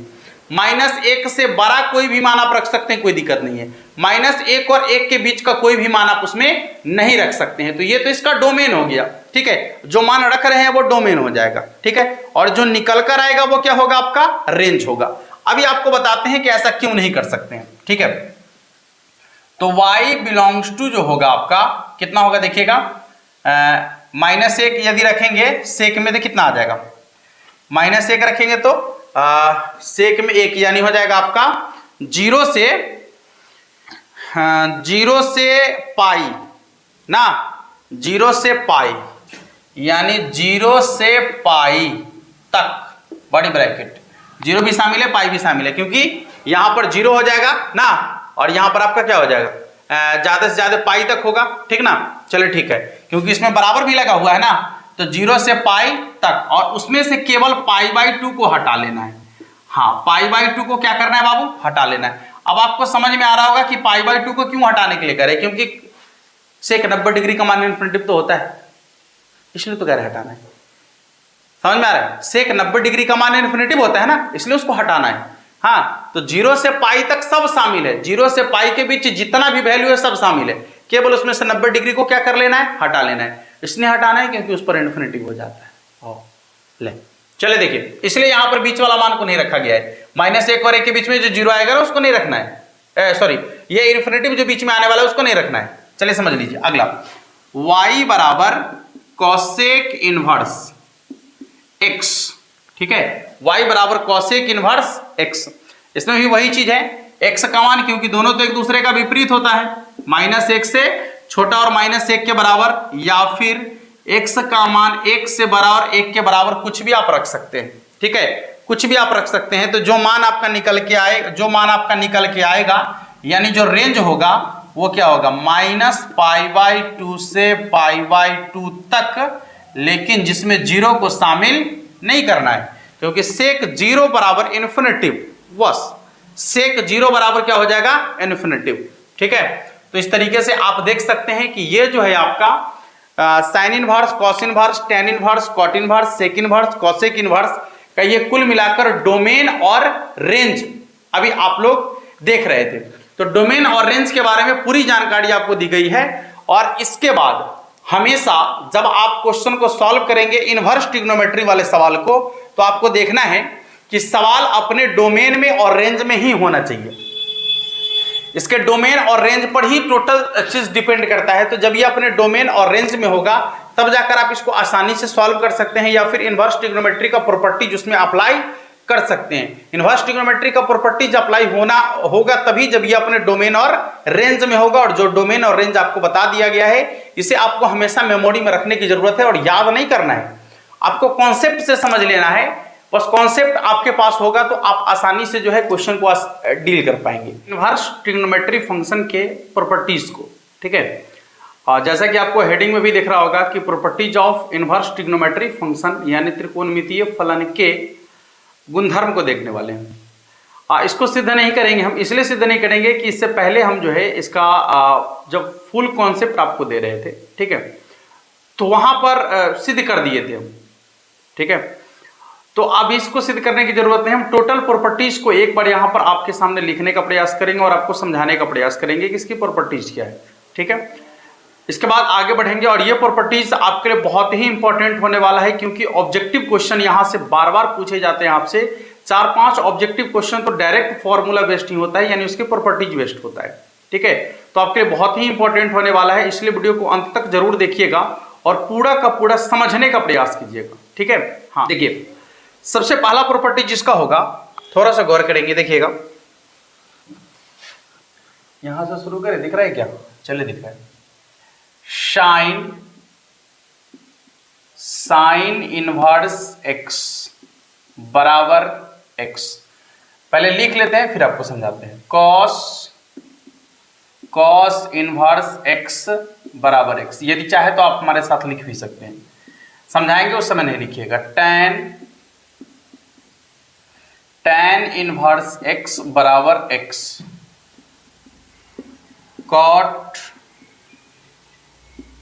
-1 से बड़ा कोई भी मान आप रख सकते हैं, कोई दिक्कत नहीं है। -1 और 1 के बीच का कोई भी मान आप उसमें नहीं रख सकते हैं। तो ये तो इसका डोमेन हो गया, ठीक है। जो मान रख रहे हैं वो डोमेन हो जाएगा, ठीक है। और जो निकल कर आएगा वो क्या होगा? आपका रेंज होगा। अभी आपको बताते हैं कि ऐसा क्यों नहीं कर सकते हैं, ठीक है। तो y बिलोंग्स टू जो होगा आपका कितना होगा देखिएगा, -1 यदि रखेंगे सेक में तो कितना आ जाएगा, -1 रखेंगे तो सेक में 1 यानी हो जाएगा आपका 0 से पाई ना, 0 से पाई यानी 0 से पाई तक बड़ी ब्रैकेट, 0 भी शामिल है पाई भी शामिल है, क्योंकि यहां पर 0 हो जाएगा ना और यहां पर आपका क्या हो जाएगा, ज्यादा से ज्यादा पाई तक होगा, ठीक ना। चलो ठीक है, क्योंकि इसमें बराबर भी लगा हुआ है ना, तो 0 से पाई तक, और उसमें से केवल π/2 को हटा लेना है। हाँ, π/2 को क्या करना है बाबू, हटा लेना है। अब आपको समझ में आ रहा होगा कि π/2 को क्यों हटाने के लिए करे, क्योंकि सेक 90 डिग्री का मान इन्फिनिटिव तो होता है, इसलिए तो कह रहे हटाना है। समझ में आ रहा है, सेक 90 डिग्री का मान इन्फिनिटिव होता है ना, इसलिए उसको हटाना है। हाँ, तो 0 से पाई तक सब शामिल है, 0 से पाई के बीच जितना भी वैल्यू है सब शामिल है, केवल उसमें से 90 डिग्री को क्या कर लेना है, हटा लेना है। इसलिए हटाना है क्योंकि उस पर इन्फिनिटिव हो जाता है। ले चले देखिए, इसलिए यहां पर बीच वाला मान को नहीं रखा गया है, -1 और 1 के बीच में जो 0 आएगा ना उसको नहीं रखना है, सॉरी ये इन्फिनिटिव जो बीच में आने वाला है उसको नहीं रखना है। चलिए समझ लीजिए अगला, y बराबर कॉसेक इनवर्स x, ठीक है, y बराबर कॉसेक इनवर्स x। इसमें भी वही चीज है, x का मान, क्योंकि दोनों तो एक दूसरे का विपरीत होता है, -1 से छोटा और -1 के बराबर, या फिर x का मान 1 से बड़ा और 1 के बराबर, कुछ भी आप रख सकते हैं, ठीक है, कुछ भी आप रख सकते हैं। तो जो मान आपका निकल के आएगा यानी जो रेंज होगा वो क्या होगा, -π/2 से π/2 तक, लेकिन जिसमें 0 को शामिल नहीं करना है, क्योंकि सेक 0 बराबर इन्फिनिटिव, बस सेक 0 बराबर क्या हो जाएगा, इन्फिनिटिव, ठीक है। तो इस तरीके से आप देख सकते हैं कि ये जो है आपका sine inverse, cos inverse, tan inverse, cot inverse, sec inverse, cosec inverse का ये कुल मिलाकर डोमेन और रेंज अभी आप लोग देख रहे थे। तो डोमेन और रेंज के बारे में पूरी जानकारी आपको दी गई है, और इसके बाद हमेशा जब आप क्वेश्चन को सॉल्व करेंगे इनवर्स ट्रिग्नोमेट्री वाले सवाल को, तो आपको देखना है कि सवाल अपने डोमेन में और रेंज में ही होना चाहिए। इसके डोमेन और रेंज पर ही टोटल चीज डिपेंड करता है। तो जब ये अपने डोमेन और रेंज में होगा तब जाकर आप इसको आसानी से सॉल्व कर सकते हैं, या फिर इनवर्स ट्रिग्नोमेट्री का प्रॉपर्टी जिसमें अप्लाई कर सकते हैं। इनवर्स ट्रिग्नोमेट्री का प्रॉपर्टीज अप्लाई होगा तभी जब ये अपने डोमेन और रेंज में होगा, और जो डोमेन और रेंज आपको बता दिया गया है इसे आपको हमेशा मेमोरी में रखने की जरूरत है, और याद नहीं करना है, आपको कॉन्सेप्ट से समझ लेना है। बस कॉन्सेप्ट आपके पास होगा तो आप आसानी से जो है क्वेश्चन को डील कर पाएंगे। इनवर्स ट्रिग्नोमेट्री फंक्शन के प्रॉपर्टीज को, ठीक है, और जैसा कि आपको हेडिंग में भी दिख रहा होगा कि properties of inverse trigonometry function, यानी त्रिकोणमितीय फलन के गुणधर्म को देखने वाले हैं। इसको सिद्ध नहीं करेंगे हम, इसलिए सिद्ध नहीं करेंगे कि इससे पहले हम जो है इसका जब फुल कॉन्सेप्ट आपको दे रहे थे, ठीक है, तो वहां पर सिद्ध कर दिए थे हम, ठीक है। तो अब इसको सिद्ध करने की जरूरत नहीं, हम टोटल प्रॉपर्टीज को एक बार यहां पर आपके सामने लिखने का प्रयास करेंगे और आपको समझाने का प्रयास करेंगे कि इसकी प्रॉपर्टीज क्या है, ठीक है। इसके बाद आगे बढ़ेंगे, और ये प्रॉपर्टीज आपके लिए बहुत ही इंपॉर्टेंट होने वाला है, क्योंकि ऑब्जेक्टिव क्वेश्चन यहां से बार बार पूछे जाते हैं आपसे। 4-5 ऑब्जेक्टिव क्वेश्चन तो डायरेक्ट फॉर्मूला बेस्ड ही होता है, यानी उसके प्रॉपर्टीज बेस्ड होता है, ठीक है। तो आपके लिए बहुत ही इंपॉर्टेंट होने वाला है, इसलिए वीडियो को अंत तक जरूर देखिएगा और पूरा का पूरा समझने का प्रयास कीजिएगा, ठीक है। हाँ देखिए, सबसे पहला प्रॉपर्टी जिसका होगा, थोड़ा सा गौर करेंगे, देखिएगा यहां से शुरू करें, दिख रहा है क्या, चलिए दिख रहा है, साइन इनवर्स x बराबर x। पहले लिख लेते हैं फिर आपको समझाते हैं। कॉस इनवर्स x बराबर x, यदि चाहे तो आप हमारे साथ लिख भी सकते हैं, समझाएंगे उस समय नहीं लिखिएगा। tan इनवर्स x बराबर x,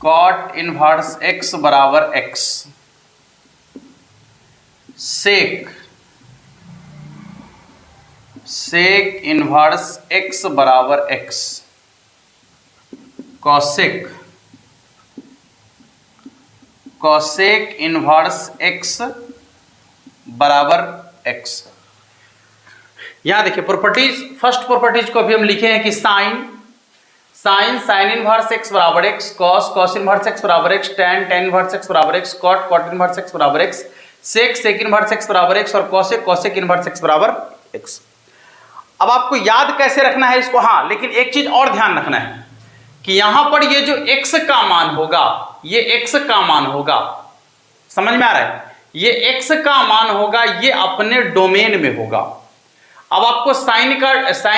कॉट इनवर्स x बराबर x, सेक इनवर्स x बराबर x, कॉसेक इनवर्स x बराबर x। यहां देखिए प्रॉपर्टीज, फर्स्ट प्रॉपर्टीज को अभी हम लिखे हैं कि साइन साइन इनवर्स एक्स बराबर एक्स, कॉस इनवर्स एक्स बराबर एक्स, टेन इनवर्स एक्स बराबर एक्स, कॉट इनवर्स एक्स बराबर एक्स, सेक इनवर्स एक्स बराबर एक्स और कॉसेक इनवर्स एक्स बराबर एक्स। अब आपको याद कैसे रखना है इसको, हाँ लेकिन एक चीज और ध्यान रखना है कि यहां पर ये जो x का मान होगा, ये x का मान होगा, समझ में आ रहा है, ये x का मान होगा, ये अपने डोमेन में होगा। अब आपको साइन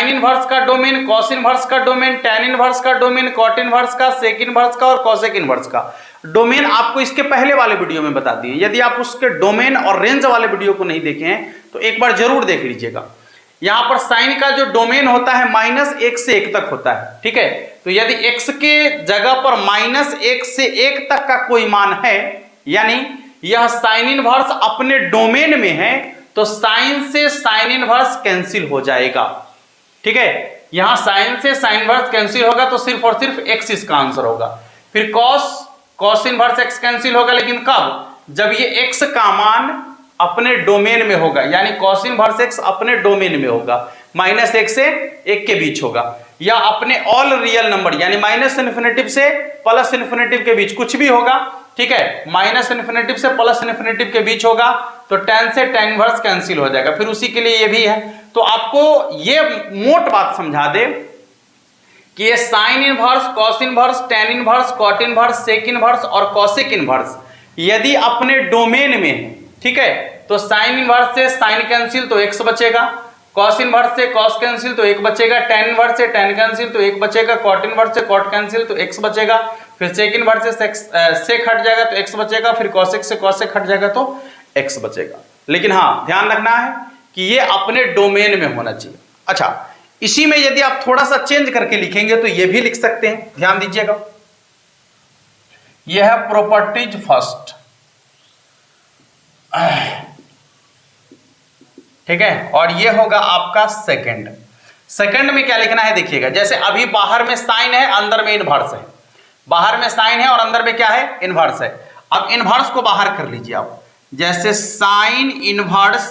इनवर्स का डोमेन, कॉस इनवर्स का डोमेन, टेन इनवर्स का डोमेन, कॉट इनवर्स का, सेक इनवर्स का और कॉसेक इनवर्स का डोमेन आपको इसके पहले वाले वीडियो में बता दिए। यदि आप उसके डोमेन और रेंज वाले वीडियो को नहीं देखे हैं तो एक बार जरूर देख लीजिएगा। यहां पर साइन का जो डोमेन होता है -1 से 1 तक होता है, ठीक है। तो यदि x के जगह पर -1 से 1 तक का कोई मान है, यानी यह साइन इनवर्स अपने डोमेन में है, तो साइन से साइन इनवर्स कैंसिल हो जाएगा, ठीक है। यहां साइन से साइन इनवर्स कैंसिल होगा तो सिर्फ और सिर्फ x इसका आंसर होगा। फिर कॉस इनवर्स x कैंसिल होगा, लेकिन कब? जब ये x का मान अपने डोमेन में होगा, यानी कॉस इनवर्स x अपने डोमेन में होगा, -1 से 1 के बीच होगा, या अपने ऑल रियल नंबर यानी -∞ से +∞ के बीच कुछ भी होगा, ठीक है। -∞ से +∞ के बीच होगा तो tan से tan इनवर्स कैंसिल हो जाएगा। फिर उसी के लिए ये भी है। तो आपको ये मोट बात समझा दे कि ये sine inverse, cos inverse, tan inverse, cot inverse, sec inverse और कॉसेक इनवर्स यदि अपने डोमेन में है, ठीक है, तो साइन इनवर्स से साइन कैंसिल तो x बचेगा, कॉस इनवर्स से कॉस कैंसिल तो 1 बचेगा, tan इनवर्स से tan कैंसिल तो 1 बचेगा, कॉट इनवर्स से कॉट कैंसिल तो x बचेगा, फिर सेक इनवर्स से सेक हट जाएगा तो x बचेगा, फिर कॉसेक से कॉसेक हट जाएगा तो x बचेगा। लेकिन हाँ ध्यान रखना है कि ये अपने डोमेन में होना चाहिए। अच्छा, इसी में यदि आप थोड़ा सा चेंज करके लिखेंगे तो ये भी लिख सकते हैं, ध्यान दीजिएगा। यह है प्रॉपर्टीज फर्स्ट, ठीक है, और ये होगा आपका सेकंड। सेकंड में क्या लिखना है देखिएगा, जैसे अभी बाहर में साइन है, अंदर में इनवर्स है, बाहर में साइन है और अंदर में क्या है? इनवर्स है। अब इनवर्स को बाहर कर लीजिए आप, जैसे साइन इनवर्स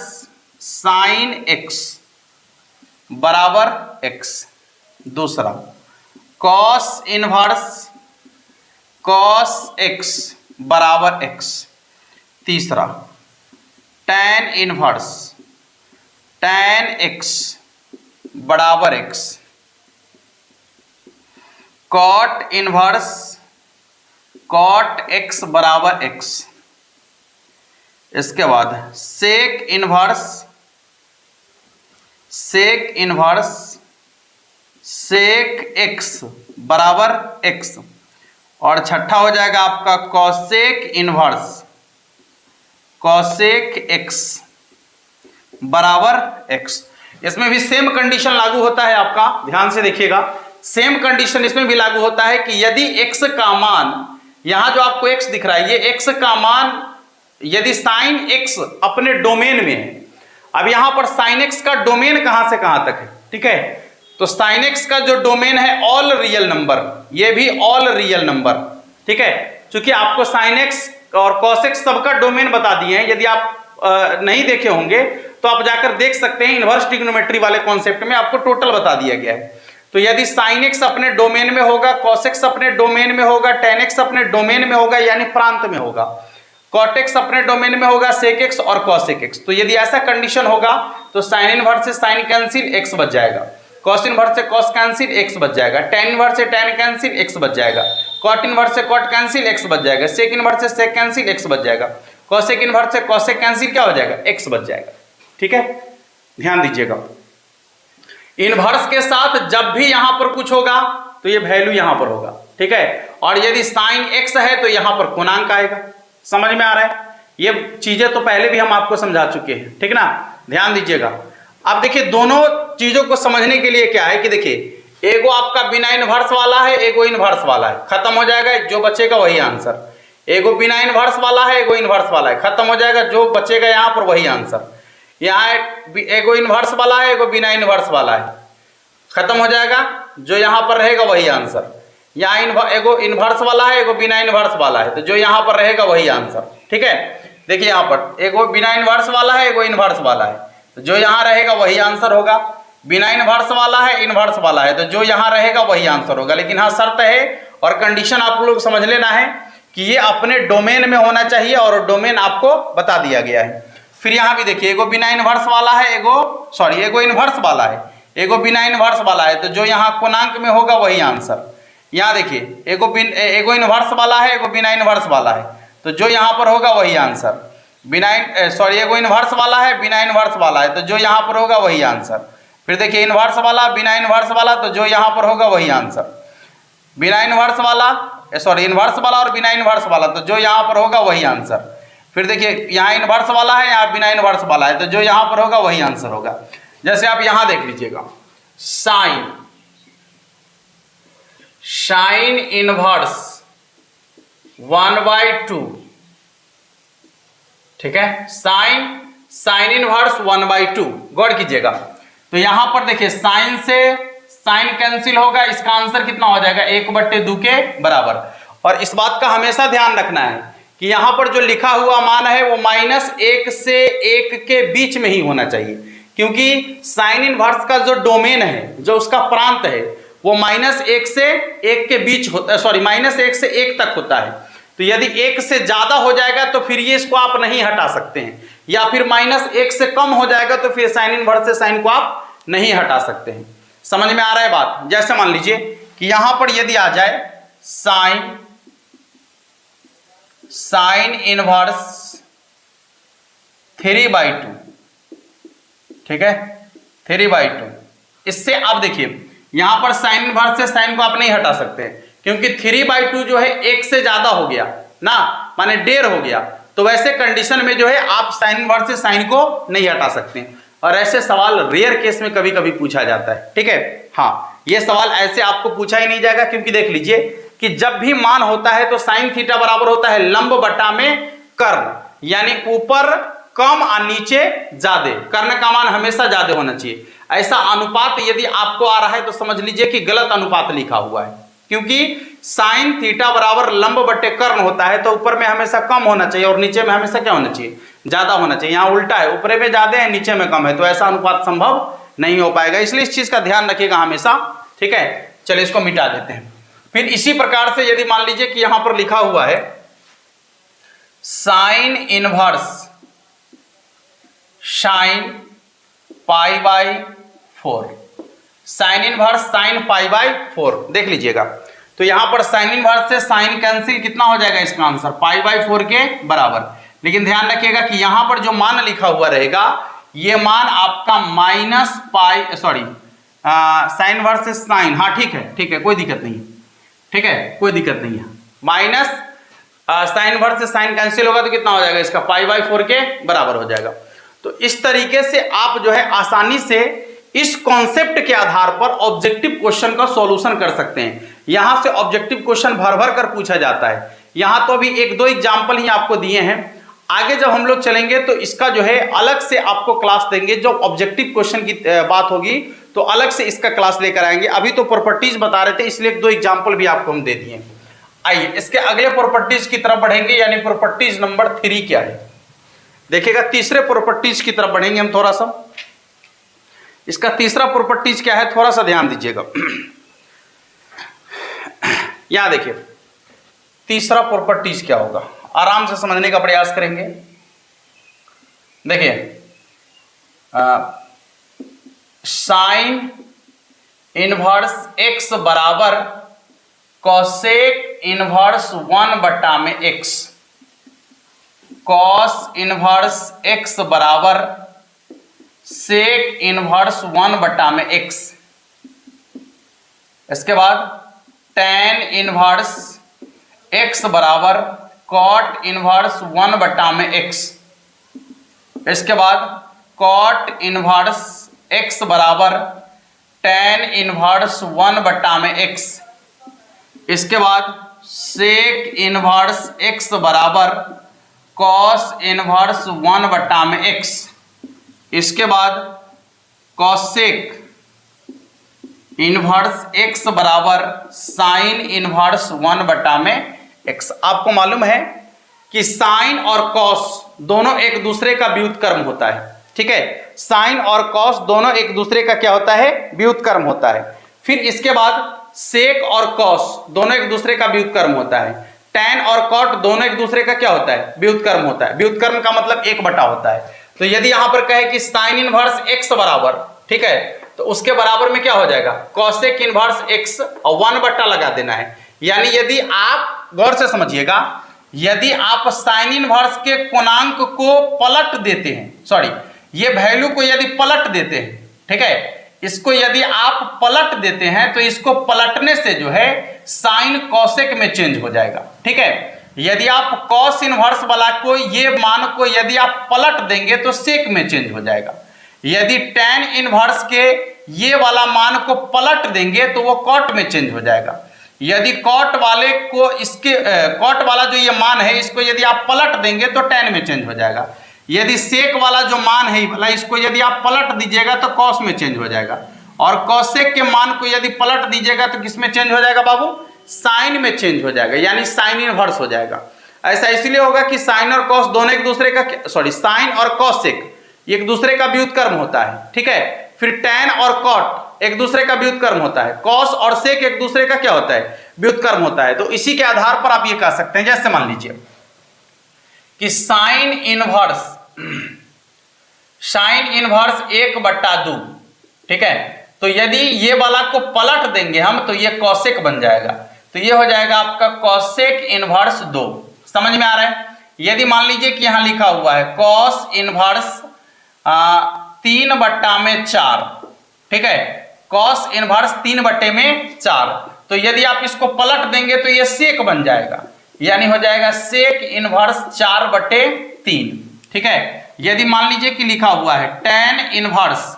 साइन x बराबर x, दूसरा कॉस इनवर्स कॉस x बराबर x, तीसरा tan इनवर्स tan x बराबर x, cot inverse cot x बराबर x, इसके बाद सेक इनवर्स सेक x बराबर x, और छठा हो जाएगा आपका कॉसेक इनवर्स कॉसेक x बराबर x। इसमें भी सेम कंडीशन लागू होता है आपका, ध्यान से देखिएगा। सेम कंडीशन इसमें भी लागू होता है कि यदि x का मान, यहां जो आपको x दिख रहा है, ये x का मान यदि साइन x अपने डोमेन में है, अब यहां पर साइन x का डोमेन कहां से कहां तक है, ठीक है, तो साइन x का जो डोमेन है ऑल रियल नंबर, ये भी ऑल रियल नंबर, ठीक है। क्योंकि आपको साइन x और कॉस x सबका डोमेन बता दिए हैं, यदि आप नहीं देखे होंगे तो आप जाकर देख सकते हैं, इनवर्स ट्रिग्नोमेट्री वाले कॉन्सेप्ट में आपको टोटल बता दिया गया है। तो यदि साइन x अपने डोमेन में होगा, कॉस x अपने डोमेन में होगा, tan x अपने डोमेन में होगा यानी प्रांत में होगा, कॉट x अपने डोमेन में होगा, सेक x और कॉसेक x। तो यदि ऐसा कंडीशन होगा तो साइन इनवर्स से साइन कैंसिल x बच जाएगा, कॉस इनवर्स से कॉस कैंसिल x बच जाएगा, tan इनवर्स से tan कैंसिल x बच जाएगा, कॉट इनवर्स से कॉट कैंसिल x बच जाएगा, सेक इनवर्स से सेक कैंसिल x बच जाएगा, कॉसेक इनवर्स से कॉसेक कैंसिल क्या हो जाएगा? x बच जाएगा, ठीक है। ध्यान दीजिएगा, इनवर्स के साथ जब भी यहां पर कुछ होगा तो ये वैल्यू यहां पर होगा, ठीक है, और यदि साइन x है तो यहां पर गुणांक आएगा। समझ में आ रहा है? ये चीजें तो पहले भी हम आपको समझा चुके हैं, ठीक ना। ध्यान दीजिएगा। अब देखिए, दोनों चीजों को समझने के लिए क्या है कि देखिए, एगो आपका बिना इनवर्स वाला है, एगो इनवर्स वाला है, खत्म हो जाएगा, जो बचेगा वही आंसर। एगो बिना इनवर्स वाला है, एगो इनवर्स वाला है, खत्म हो जाएगा, जो बचेगा यहां पर वही आंसर। यहाँ एगो इनवर्स वाला है, एगो बिना इनवर्स वाला है, खत्म हो जाएगा, जो यहां पर रहेगा वही आंसर। यहाँ एगो इनवर्स वाला है, एगो बिना इनवर्स वाला है, तो जो यहां पर रहेगा वही आंसर, ठीक है। देखिए यहाँ पर एगो बिना इनवर्स वाला है, एगो इनवर्स वाला है, तो जो यहां रहेगा वही आंसर होगा। बिना इन्वर्स वाला है, इन्वर्स वाला है, तो जो यहाँ रहेगा वही आंसर होगा। लेकिन हाँ शर्त है और कंडीशन आप लोग समझ लेना है कि ये अपने डोमेन में होना चाहिए और डोमेन आपको बता दिया गया है। फिर यहाँ भी देखिए, एगो बिना इन्वर्स वाला है, एगो इन्वर्स वाला है, एगो बिना इन्वर्स वाला है, तो जो यहाँ कोणांक में होगा वही आंसर। यहाँ देखिए, एगो इन्वर्स वाला है, एगो बिना इन्वर्स वाला है, तो जो यहाँ पर होगा वही आंसर। एगो इन्वर्स वाला है, बिना इन्वर्स वाला है, तो जो यहाँ पर होगा वही आंसर। फिर देखिए इन्वर्स वाला, बिना इन्वर्स वाला, तो जो यहाँ पर होगा वही आंसर। बिना इन्वर्स वाला, इन्वर्स वाला और बिना इन्वर्स वाला, तो जो यहाँ पर होगा वही आंसर। फिर देखिए यहाँ इन्वर्स वाला है, यहाँ बिना इन्वर्स वाला है, तो जो यहाँ पर होगा वही आंसर होगा। जैसे आप यहाँ देख लीजिएगा, साइन इनवर्स 1/2, ठीक है, साइन इनवर्स 1/2, गौर कीजिएगा। तो यहां पर देखिए साइन से साइन कैंसिल होगा, इसका आंसर कितना हो जाएगा 1/2 के बराबर। और इस बात का हमेशा ध्यान रखना है कि यहां पर जो लिखा हुआ मान है वो -1 से 1 के बीच में ही होना चाहिए, क्योंकि साइन इनवर्स का जो डोमेन है, जो उसका प्रांत है, वो -1 से 1 के बीच होता है, -1 से 1 तक होता है। तो यदि 1 से ज्यादा हो जाएगा तो फिर ये इसको आप नहीं हटा सकते हैं, या फिर -1 से कम हो जाएगा तो फिर साइन इनवर्स से साइन को आप नहीं हटा सकते हैं। समझ में आ रहा है बात? जैसे मान लीजिए कि यहां पर यदि आ जाए साइन इनवर्स 3/2, ठीक है, 3/2। इससे आप देखिए यहां पर साइन इनवर्स से साइन को आप नहीं हटा सकते, क्योंकि 3/2 जो है 1 से ज्यादा हो गया ना, माने 1.5 हो गया। तो वैसे कंडीशन में जो है आप साइन इनवर्स से साइन को नहीं हटा सकते, और ऐसे सवाल रेयर केस में कभी कभी पूछा जाता है, ठीक है। हाँ, ये सवाल ऐसे आपको पूछा ही नहीं जाएगा, क्योंकि देख लीजिए कि जब भी मान होता है तो साइन थीटा बराबर होता है लंब बटा में कर्ण, यानी ऊपर कम और नीचे ज्यादा। कर्ण का मान हमेशा ज्यादा होना चाहिए। ऐसा अनुपात यदि आपको आ रहा है तो समझ लीजिए कि गलत अनुपात लिखा हुआ है, क्योंकि साइन थीटा बराबर लंब बटे कर्ण होता है, तो ऊपर में हमेशा कम होना चाहिए और नीचे में हमेशा क्या होना चाहिए, ज्यादा होना चाहिए। यहाँ उल्टा है, ऊपर में ज्यादा है, नीचे में कम है, तो ऐसा अनुपात संभव नहीं हो पाएगा। इसलिए इस चीज का ध्यान रखिएगा हमेशा, ठीक है। चलिए इसको मिटा देते हैं। फिर इसी प्रकार से यदि मान लीजिए कि यहां पर लिखा हुआ है sine inverse sine π/4, sine inverse sine π/4, देख लीजिएगा। तो यहां पर साइन इनवर्स से साइन कैंसिल, कितना हो जाएगा इसका आंसर π/4 के बराबर। लेकिन ध्यान रखिएगा कि यहां पर जो मान लिखा हुआ रहेगा, ये मान आपका साइन इनवर्स से साइन, हाँ ठीक है, कोई दिक्कत नहीं, ठीक है, कोई दिक्कत नहीं है। माइनस साइन इनवर्स से साइन कैंसिल होगा तो कितना हो जाएगा इसका π/4 के बराबर हो जाएगा। तो इस तरीके से आप जो है आसानी से इस कॉन्सेप्ट के आधार पर ऑब्जेक्टिव क्वेश्चन का सॉल्यूशन कर सकते हैं। यहां से ऑब्जेक्टिव क्वेश्चन भर भर कर पूछा जाता है। यहां तो अभी 1-2 एग्जाम्पल ही आपको दिए हैं, आगे जब हम लोग चलेंगे तो इसका जो है अलग से आपको क्लास देंगे। जो ऑब्जेक्टिव क्वेश्चन की बात होगी तो अलग से इसका क्लास लेकर आएंगे। अभी तो प्रॉपर्टीज बता रहे थे, इसलिए 1-2 एग्जाम्पल भी आपको हम दे दिए। आइए इसके अगले प्रॉपर्टीज की तरफ बढ़ेंगे, यानी प्रॉपर्टीज नंबर 3 क्या है देखिएगा। तीसरे प्रॉपर्टीज की तरफ बढ़ेंगे हम थोड़ा सा। इसका तीसरा प्रॉपर्टीज क्या है, थोड़ा सा ध्यान दीजिएगा। यहां देखिए तीसरा प्रॉपर्टीज क्या होगा, आराम से समझने का प्रयास करेंगे। देखिए साइन इनवर्स x बराबर cosec inverse 1/x, cos inverse x बराबर सेक इनवर्स 1/x। इसके बाद tan इनवर्स x बराबर कॉट इनवर्स 1/x। इसके बाद कॉट इनवर्स x बराबर tan इनवर्स 1/x। इसके बाद सेक इनवर्स x बराबर कॉस इनवर्स 1/x। इसके बाद कॉसेक इनवर्स x बराबर साइन इनवर्स 1/x। आपको मालूम है कि साइन और कॉस दोनों एक दूसरे का व्युत्क्रम होता है। ठीक है। साइन और कॉस दोनों एक दूसरे का क्या होता है, व्युत्क्रम होता है। फिर इसके बाद सेक और कॉस दोनों एक दूसरे का व्युत्क्रम होता है। टैन और कॉट दोनों एक दूसरे का क्या होता है, व्युत्क्रम होता है। व्युत्क्रम का मतलब 1 बटा होता है। तो यदि यहां पर कहे कि साइन इनवर्स x बराबर, ठीक है, तो उसके बराबर में क्या हो जाएगा, कॉसेक इनवर्स x और 1 बटा लगा देना है। यानी यदि आप गौर से समझिएगा, यदि आप साइन इनवर्स के कोणांक को पलट देते हैं, सॉरी ये वैल्यू को यदि पलट देते हैं, ठीक है, इसको यदि आप पलट देते हैं तो इसको पलटने से जो है साइन कॉसेक में चेंज हो जाएगा। ठीक है, यदि आप कॉस इनवर्स वाला को ये मान को यदि आप पलट देंगे तो सेक में चेंज हो जाएगा। यदि टैन इनवर्स के ये वाला मान को पलट देंगे तो वो कॉट में चेंज हो जाएगा। यदि कॉट वाले को इसके कॉट वाला जो ये मान है इसको यदि आप पलट देंगे तो टैन में चेंज हो जाएगा। यदि सेक वाला जो मान है वाला इसको यदि आप पलट दीजिएगा तो कॉस में चेंज हो जाएगा। और कॉसेक के मान को यदि पलट दीजिएगा तो किस में चेंज हो जाएगा बाबू, साइन में चेंज हो जाएगा, यानी साइन इनवर्स हो जाएगा। ऐसा इसलिए होगा कि साइन और कॉस दोनों एक दूसरे का, सॉरी साइन और कॉसेक एक दूसरे का व्युत्क्रम होता है। ठीक है, फिर टैन और कॉट एक दूसरे का व्युत्क्रम होता है। कॉस और सेक एक दूसरे का क्या होता है, व्युत्क्रम होता है। तो इसी के आधार पर आप ये कह सकते हैं, जैसे मान लीजिए कि साइन इनवर्स 1/2, ठीक है, तो यदि ये वाला को पलट देंगे हम तो ये कॉसेक बन जाएगा। तो ये हो जाएगा आपका कॉसेक इनवर्स 2। समझ में आ रहा है। यदि मान लीजिए कि यहां लिखा हुआ है कॉस इनवर्स 3/4, ठीक है, कॉस इनवर्स 3/4, तो यदि आप इसको पलट देंगे तो ये सेक बन जाएगा, यानी हो जाएगा सेक इनवर्स 4/3। ठीक है, यदि मान लीजिए कि लिखा हुआ है टैन इनवर्स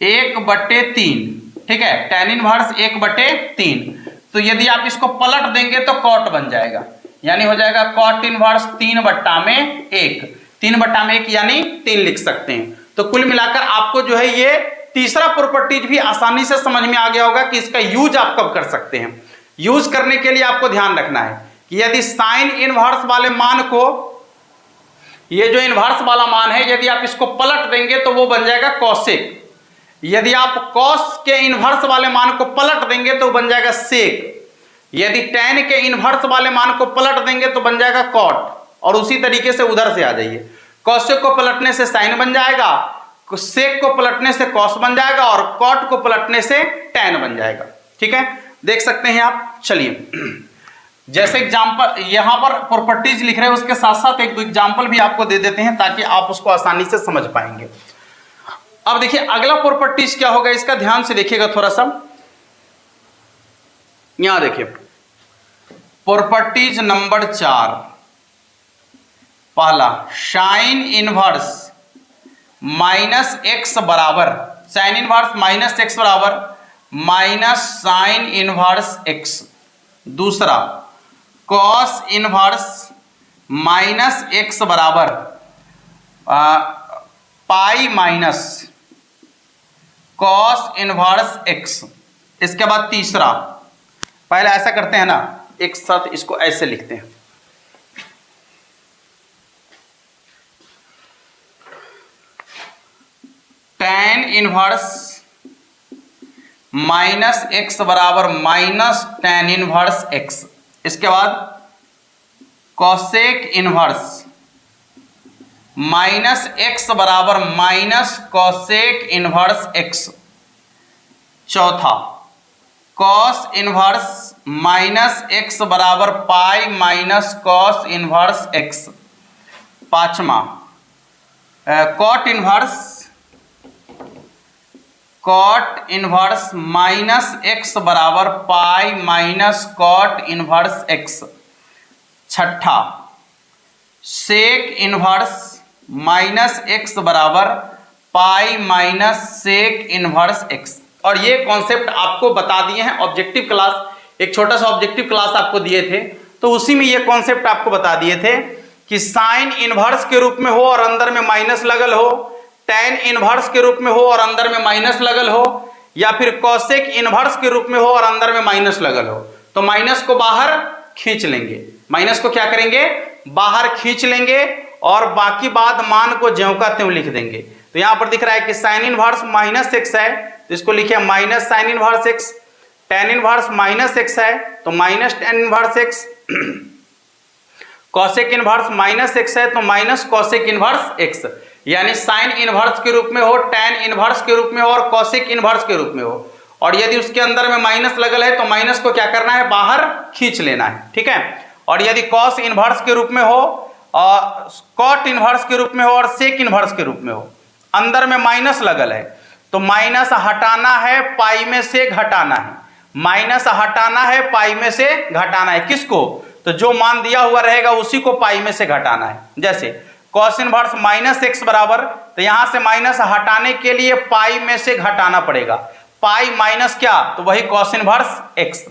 1/3, ठीक है, टैन इनवर्स 1/3, तो यदि आप इसको पलट देंगे तो कॉट बन जाएगा, यानी हो जाएगा कॉट इनवर्स 3/1। 3/1 यानी 3 लिख सकते हैं। तो कुल मिलाकर आपको जो है ये तीसरा प्रॉपर्टीज भी आसानी से समझ में आ गया होगा कि इसका यूज आप कब कर सकते हैं। यूज करने के लिए आपको ध्यान रखना है कि यदि साइन इनवर्स वाले मान को, ये जो इनवर्स वाला मान है, यदि आप इसको पलट देंगे तो वो बन जाएगा कॉसेक। यदि आप कॉस के इनवर्स वाले मान को पलट देंगे तो बन जाएगा सेक। यदि टैन के इनवर्स वाले मान को पलट देंगे तो बन जाएगा कॉट। और उसी तरीके से उधर से आ जाइए, कॉसेक को पलटने से साइन बन जाएगा, सेक को पलटने से कॉस बन जाएगा और कॉट को पलटने से टैन बन जाएगा। ठीक है, देख सकते हैं आप। चलिए जैसे एग्जांपल यहां पर प्रॉपर्टीज लिख रहे हैं उसके साथ साथ एक दो एग्जांपल भी आपको दे देते हैं ताकि आप उसको आसानी से समझ पाएंगे। अब देखिए अगला प्रॉपर्टीज क्या होगा, इसका ध्यान से देखिएगा थोड़ा सा। यहां देखिए प्रॉपर्टीज नंबर 4, पहला साइन इनवर्स -x बराबर, साइन इनवर्स -x बराबर माइनस साइन इनवर्स x। दूसरा कॉस इनवर्स -x बराबर pi minus cos inverse x। इसके बाद तीसरा, पहले ऐसा करते हैं ना, एक साथ इसको ऐसे लिखते हैं, टैन इनवर्स -x बराबर माइनस टैन इनवर्स x। इसके बाद कॉसेक इनवर्स -x बराबर माइनस कॉसेक इनवर्स x। चौथा कॉस इनवर्स -x बराबर pi minus cos inverse x। पांचवा कॉट इनवर्स -x बराबर pi minus cot inverse x। छठा सेक इनवर्स -x बराबर pi minus sec inverse x। और ये कॉन्सेप्ट आपको बता दिए हैं ऑब्जेक्टिव क्लास, एक छोटा सा ऑब्जेक्टिव क्लास आपको दिए थे, तो उसी में ये कॉन्सेप्ट आपको बता दिए थे कि साइन इनवर्स के रूप में हो और अंदर में माइनस लगल हो, टैन इनवर्स के रूप में हो और अंदर में माइनस लगल हो, या फिर कॉसेक इनवर्स के रूप में हो और अंदर में माइनस लगल हो, तो माइनस को बाहर खींच लेंगे। माइनस को क्या करेंगे, बाहर खींच लेंगे और बाकी बाद मान को ज्यों का त्यों लिख देंगे। तो यहां पर दिख रहा है कि साइन इनवर्स माइनस एक्स है तो इसको लिखे minus sine inverse x, tan inverse minus x है तो minus tan inverse x, cosec inverse minus x है तो माइनस कॉसेक इनवर्स एक्स, यानी साइन इनवर्स के रूप में हो, टेन इनवर्स के रूप में हो और कॉसेक इनवर्स के रूप में हो। और यदि उसके अंदर में माइनस लगल है तो माइनस को क्या करना है, बाहर खींच लेना है, ठीक है। और यदि कॉस इनवर्स के रूप में हो और कॉट इनवर्स के रूप में हो और सेक इनवर्स के रूप में हो, अंदर में माइनस लगल है तो माइनस हटाना है, पाई में से घटाना है, माइनस हटाना है, पाई में से घटाना है। किसको, तो जो मान दिया हुआ रहेगा उसी को पाई में से घटाना है। जैसे कॉस इनवर्स माइनस एक्स बराबर, तो यहां से माइनस हटाने के लिए पाई में से घटाना पड़ेगा, पाई माइनस क्या, तो वही कॉस इनवर्स एक्स।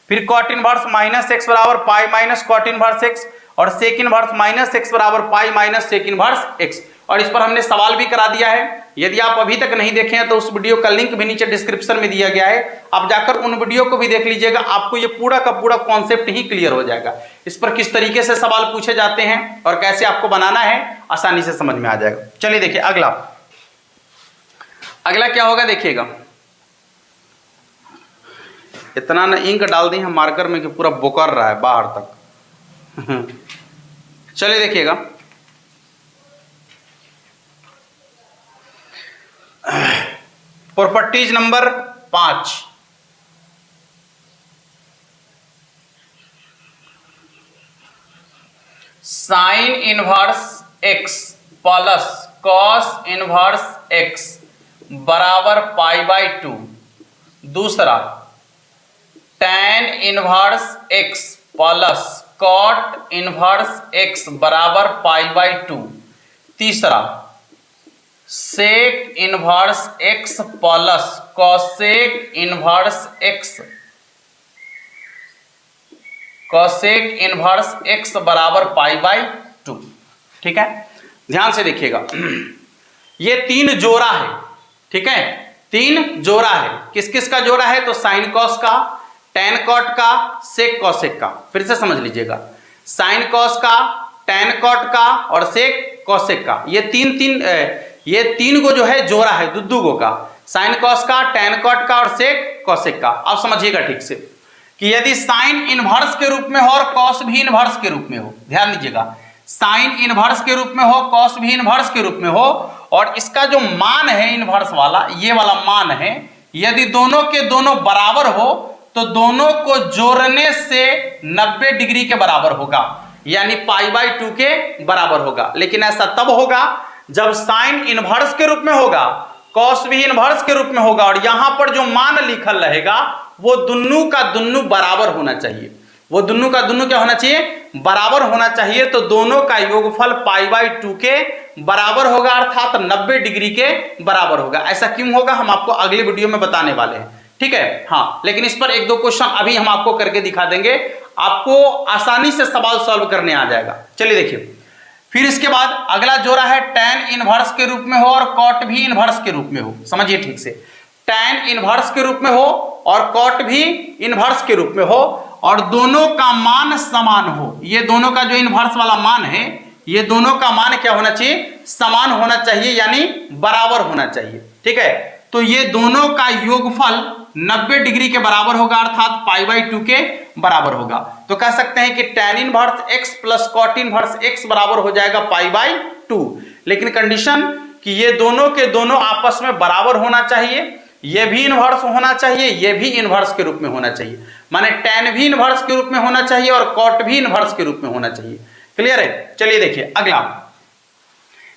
फिर कॉट इनवर्स माइनस एक्स बराबर pi minus cot inverse x, और सेक इनवर्स माइनस एक्स बराबर pi minus sec inverse x. और इस पर हमने सवाल भी करा दिया है, यदि आप अभी तक नहीं देखे हैं तो उस वीडियो का लिंक भी नीचे डिस्क्रिप्शन में दिया गया है, आप जाकर उन वीडियो को भी देख लीजिएगा, आपको ये पूरा का पूरा कॉन्सेप्ट ही क्लियर हो जाएगा। इस पर किस तरीके से सवाल पूछे जाते हैं और कैसे आपको बनाना है आसानी से समझ में आ जाएगा। चलिए देखिए अगला क्या होगा, देखिएगा इतना ना इंक डाल दी है मार्कर में कि पूरा बोकर रहा है बाहर तक। चलिए देखिएगा, properties number 5, sine inverse x plus cos inverse x बराबर पाई बाई 2। दूसरा tan inverse x plus cot inverse x बराबर पाई बाई 2। तीसरा sec inverse x plus cosec inverse x, cosec inverse x बराबर पाई बाई 2। ठीक है, ध्यान से देखिएगा, ये तीन जोड़ा है, ठीक है, तीन जोड़ा है। किस किस का जोड़ा है, तो साइन कॉस का, टेन कॉट का, सेक कॉसेक का। फिर से समझ लीजिएगा, साइन कॉस का, टेन कॉट का और सेक कॉसेक का, ये तीन को जो है जोड़ा है, दुद्दू का, साइन कॉस का, टेन कॉट का और सेक कॉसेक का। आप समझिएगा ठीक से कि यदि साइन इनवर्स के रूप में हो और कॉस भी इनवर्स के रूप में हो, ध्यान दीजिएगा, साइन इनवर्स के रूप में हो, कॉस भी इनवर्स के रूप में हो, और इसका जो मान है इनवर्स वाला, ये वाला मान है, यदि दोनों के दोनों बराबर हो तो दोनों को जोड़ने से 90 डिग्री के बराबर होगा, यानी पाई बाई 2 के बराबर होगा। लेकिन ऐसा तब होगा जब साइन इनवर्स के रूप में होगा, कॉस भी इनवर्स के रूप में होगा, और यहां पर जो मान लिखल रहेगा वो दुन्नू का दुन्नू बराबर होना चाहिए। वो दुन्नू का दुन्नू क्या होना चाहिए, बराबर होना चाहिए। तो दोनों का योगफल पाई बाई 2 के बराबर होगा, अर्थात 90 डिग्री के बराबर होगा। ऐसा क्यों होगा, हम आपको अगले वीडियो में बताने वाले हैं, ठीक है। हाँ, लेकिन इस पर एक दो क्वेश्चन अभी हम आपको करके दिखा देंगे, आपको आसानी से सवाल सॉल्व करने आ जाएगा। चलिए देखिए, फिर इसके बाद अगला जोड़ा है टेन इनवर्स के रूप में हो और कॉट भी इनवर्स के रूप में हो। समझिए ठीक से, टेन इनवर्स के रूप में हो और कॉट भी इनवर्स के रूप में हो, और दोनों का मान समान हो। ये दोनों का जो इनवर्स वाला मान है, ये दोनों का मान क्या होना चाहिए, समान होना चाहिए, यानी बराबर होना चाहिए, ठीक है। तो ये दोनों का योगफल 90 डिग्री के बराबर होगा, अर्थात पाई बाई 2 के बराबर होगा। तो कह सकते हैं कि tan inverse x plus cot inverse x बराबर हो जाएगा पाई बाई 2। लेकिन कंडीशन कि ये दोनों के दोनों आपस में बराबर होना चाहिए, ये भी इनवर्स होना चाहिए, ये भी इनवर्स के रूप में होना चाहिए, माने tan भी इनवर्स के रूप में होना चाहिए और कॉट भी इनवर्स के रूप में होना चाहिए। क्लियर है। चलिए देखिए अगला,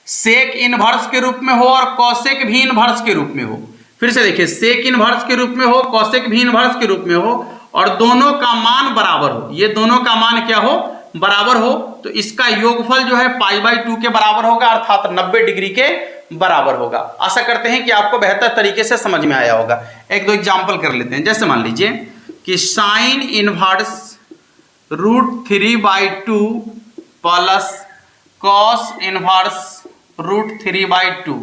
सेक इनवर्स के रूप में हो और कॉसेक भी इनवर्स के रूप में हो। फिर से देखिए, सेक इनवर्स के रूप में हो, कॉसेक भी इनवर्स के रूप में हो, और दोनों का मान बराबर हो। ये दोनों का मान क्या हो, बराबर हो, तो इसका योगफल जो है पाई बाई 2 के बराबर होगा, अर्थात 90 डिग्री के बराबर होगा। आशा करते हैं कि आपको बेहतर तरीके से समझ में आया होगा। एक दो एग्जाम्पल कर लेते हैं। जैसे मान लीजिए कि sine inverse √3/2 plus cos inverse √3/2।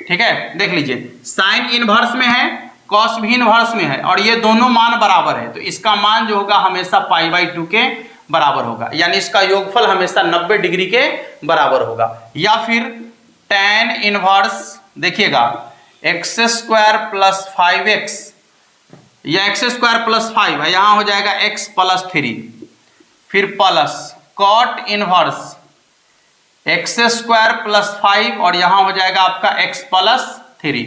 ठीक है, देख लीजिए, साइन इनवर्स में है, कॉस भी इनवर्स में है, और ये दोनों मान बराबर है, तो इसका मान जो होगा हमेशा पाई बाई 2 के बराबर होगा, यानी इसका योगफल हमेशा 90 डिग्री के बराबर होगा। या फिर tan इनवर्स देखिएगा एक्स स्क्वायर प्लस 5x या एक्स स्क्वायर प्लस 5 है, यहां हो जाएगा x प्लस 3, फिर plus cot inverse x square plus 5 और यहां हो जाएगा आपका x प्लस 3।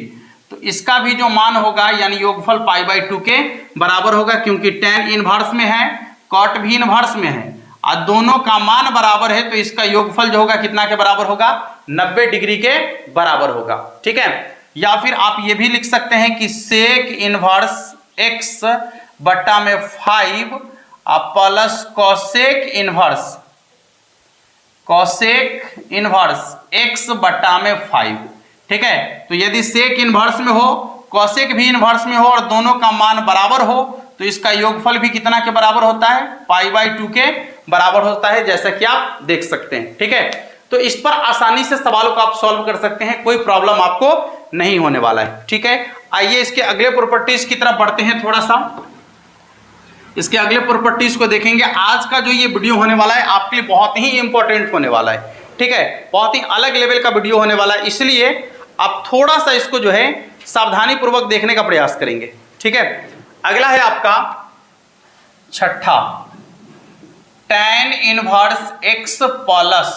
तो इसका भी जो मान होगा यानी योगफल π/2 के बराबर होगा, क्योंकि tan इनवर्स में है, कॉट भी इनवर्स में है और दोनों का मान बराबर है, तो इसका योगफल जो होगा कितना के बराबर होगा, 90 डिग्री के बराबर होगा। ठीक है, या फिर आप ये भी लिख सकते हैं कि सेक इनवर्स x बट्टा में 5 प्लस कॉसेक इनवर्स x बट्टा में 5। ठीक है, तो यदि सेक इनवर्स में हो, कॉसेक भी इनवर्स में हो और दोनों का मान बराबर हो, तो इसका योगफल भी कितना के बराबर होता है, π/2 के बराबर होता है, जैसा कि आप देख सकते हैं। ठीक है, तो इस पर आसानी से सवालों को आप सॉल्व कर सकते हैं, कोई प्रॉब्लम आपको नहीं होने वाला है। ठीक है, आइए इसके अगले प्रॉपर्टीज की तरफ बढ़ते हैं। थोड़ा सा इसके अगले प्रॉपर्टीज को देखेंगे। आज का जो ये वीडियो होने वाला है आपके लिए बहुत ही इंपॉर्टेंट होने वाला है। ठीक है, बहुत ही अलग लेवल का वीडियो होने वाला है, इसलिए आप थोड़ा सा इसको जो है सावधानी पूर्वक देखने का प्रयास करेंगे। ठीक है, अगला है आपका छठा, tan inverse x plus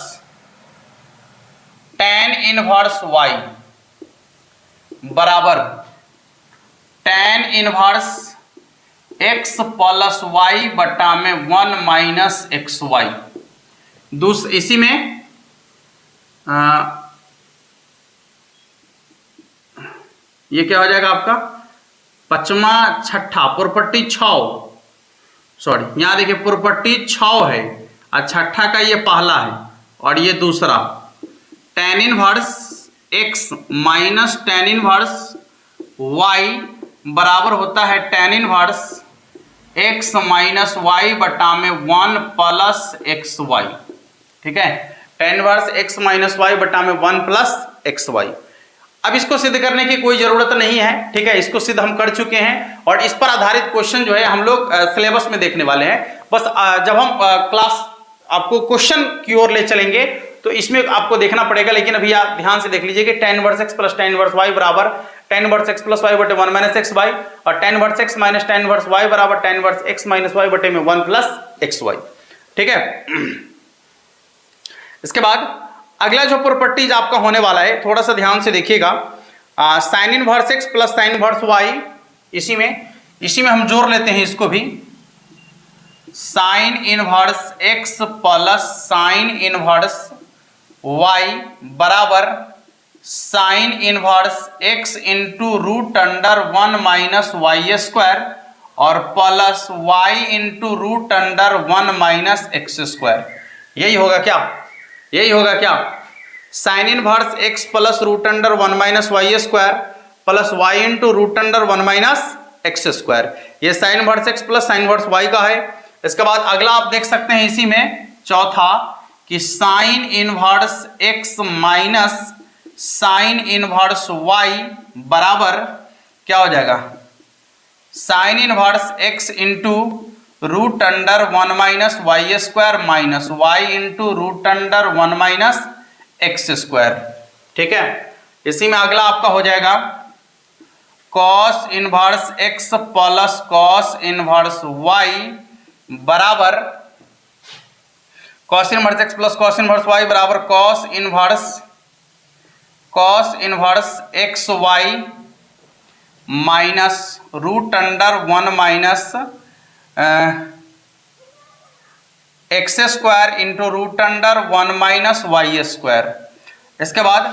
tan inverse y बराबर tan inverse x plus y बटा में 1 माइनस xy। इसी में ये क्या हो जाएगा आपका छठा प्रॉपर्टी 6, सॉरी यहां देखिए प्रॉपर्टी 6 है और छठा का ये पहला है और ये दूसरा। tan inverse x minus tan inverse y बराबर होता है tan inverse x minus y बटा में 1 प्लस xy। ठीक है, tan inverse x minus y बटा में 1 प्लस xy। अब इसको सिद्ध करने की कोई जरूरत नहीं है। ठीक है, इसको सिद्ध हम कर चुके हैं और इस पर आधारित क्वेश्चन जो है हम लोग सिलेबस में देखने वाले हैं। बस जब हम क्लास आपको क्वेश्चन की ओर ले चलेंगे तो इसमें आपको देखना पड़ेगा, लेकिन अभी आप ध्यान से देख लीजिए कि tan inverse x plus tan inverse y बराबर tan inverse x plus y बटे 1 माइनस xy और tan inverse x minus tan inverse y बराबर tan inverse x minus y बटे में 1 प्लस xy। ठीक है, इसके बाद अगला जो प्रॉपर्टीज आपका होने वाला है थोड़ा सा ध्यान से देखिएगा। Sine inverse x plus sine inverse y, इसी में हम जोड़ लेते हैं इसको भी। Sine inverse x plus sine inverse y बराबर sine inverse x into root under 1 minus y square और plus y into root under 1 minus x square. यही होगा क्या, यही होगा क्या, sine inverse x plus root under 1 minus y square plus y into root under 1 minus x square. ये sine inverse x plus sine inverse y का है। इसके बाद अगला आप देख सकते हैं इसी में चौथा कि sine inverse x minus sine inverse y बराबर क्या हो जाएगा, sine inverse x into root under 1 minus y square minus y into root under 1 minus x square. ठीक है, इसी में अगला आपका हो जाएगा cos inverse x plus cos inverse y बराबर cos inverse x plus cos inverse y बराबर cos inverse x y minus root under 1 minus x square into root under 1 minus y square. इसके बाद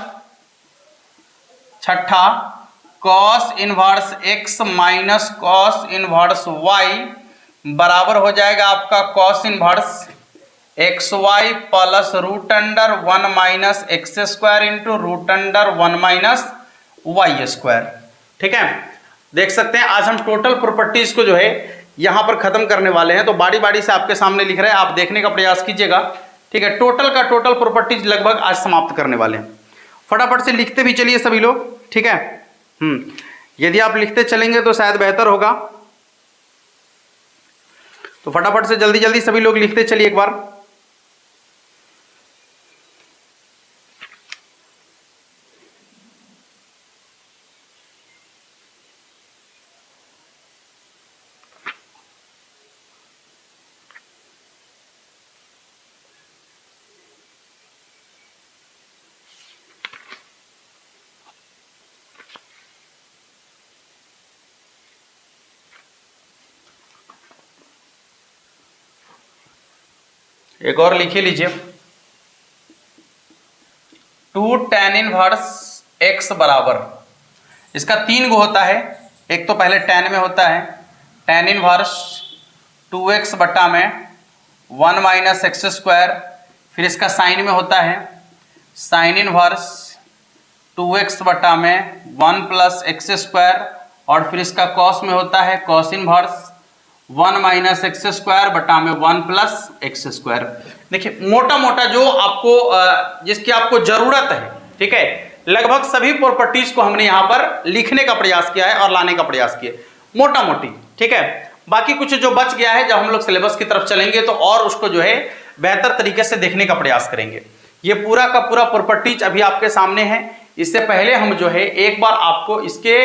छठा cos inverse x minus cos inverse y बराबर हो जाएगा आपका cos inverse x y plus root under 1 minus x square into root under 1 minus y square. ठीक है, देख सकते हैं आज हम टोटल प्रॉपर्टीज को जो है यहां पर खत्म करने वाले हैं, तो बारी बारी से आपके सामने लिख रहे हैं, आप देखने का प्रयास कीजिएगा। ठीक है, टोटल का टोटल प्रॉपर्टीज लगभग आज समाप्त करने वाले हैं। फटाफट से लिखते भी चलिए सभी लोग। ठीक है, यदि आप लिखते चलेंगे तो शायद बेहतर होगा, तो फटाफट से जल्दी जल्दी सभी लोग लिखते चलिए एक बार। एक और लिखिए लीजिए, 2 tan इनवर्स x बराबर, इसका 3 गो होता है। एक तो पहले tan में होता है, tan इनवर्स 2x बटा में 1 माइनस एक्स स्क्वायर, फिर इसका साइन में होता है साइन इनवर्स 2x बटा में 1 प्लस एक्स स्क्वायर, और फिर इसका कॉस में होता है cos inverse 1 minus x square बटा में 1 प्लस एक्स स्क्वायर। देखिए मोटा मोटा जो आपको जिसकी आपको जरूरत है, ठीक है, लगभग सभी प्रॉपर्टीज को हमने यहाँ पर लिखने का प्रयास किया है और लाने का प्रयास किया मोटा मोटी, ठीक है। बाकी कुछ जो बच गया है, जब हम लोग सिलेबस की तरफ चलेंगे तो और उसको जो है बेहतर तरीके से देखने का प्रयास करेंगे। ये पूरा का पूरा प्रॉपर्टीज अभी आपके सामने है। इससे पहले हम जो है एक बार आपको इसके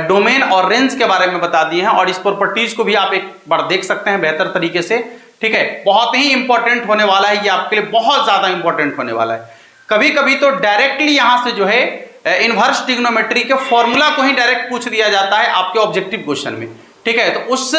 डोमेन और रेंज के बारे में बता दिए हैं, और इस प्रॉपर्टीज को भी आप एक बार देख सकते हैं बेहतर तरीके से, ठीक है। बहुत ही इंपॉर्टेंट होने वाला है, ये आपके लिए बहुत ज्यादा इंपॉर्टेंट होने वाला है। कभी कभी तो डायरेक्टली यहां से जो है इनवर्स ट्रिग्नोमेट्री के फॉर्मूला को ही डायरेक्ट पूछ दिया जाता है आपके ऑब्जेक्टिव क्वेश्चन में, ठीक है। तो उस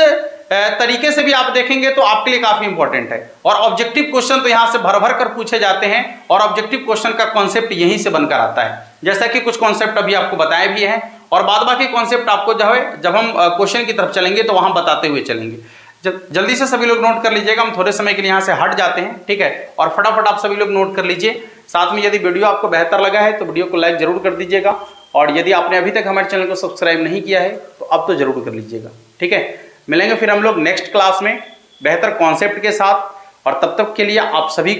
तरीके से भी आप देखेंगे तो आपके लिए काफी इंपॉर्टेंट है। और ऑब्जेक्टिव क्वेश्चन तो यहां से भर भर कर पूछे जाते हैं, और ऑब्जेक्टिव क्वेश्चन का कॉन्सेप्ट यहीं से बनकर आता है। जैसा कि कुछ कॉन्सेप्ट अभी आपको बताए भी हैं, और बाद बाकी कॉन्सेप्ट आपको जो है जब हम क्वेश्चन की तरफ चलेंगे तो वहां बताते हुए चलेंगे। जल्दी से सभी लोग नोट कर लीजिएगा, हम थोड़े समय के लिए यहाँ से हट जाते हैं, ठीक है। और फटाफट आप सभी लोग नोट कर लीजिए। साथ में यदि वीडियो आपको बेहतर लगा है तो वीडियो को लाइक जरूर कर दीजिएगा, और यदि आपने अभी तक हमारे चैनल को सब्सक्राइब नहीं किया है तो अब तो जरूर कर लीजिएगा, ठीक है। मिलेंगे फिर हम लोग नेक्स्ट क्लास में बेहतर कॉन्सेप्ट के साथ, और तब तक के लिए आप सभी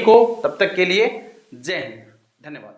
को तब तक के लिए जय हिंद, धन्यवाद।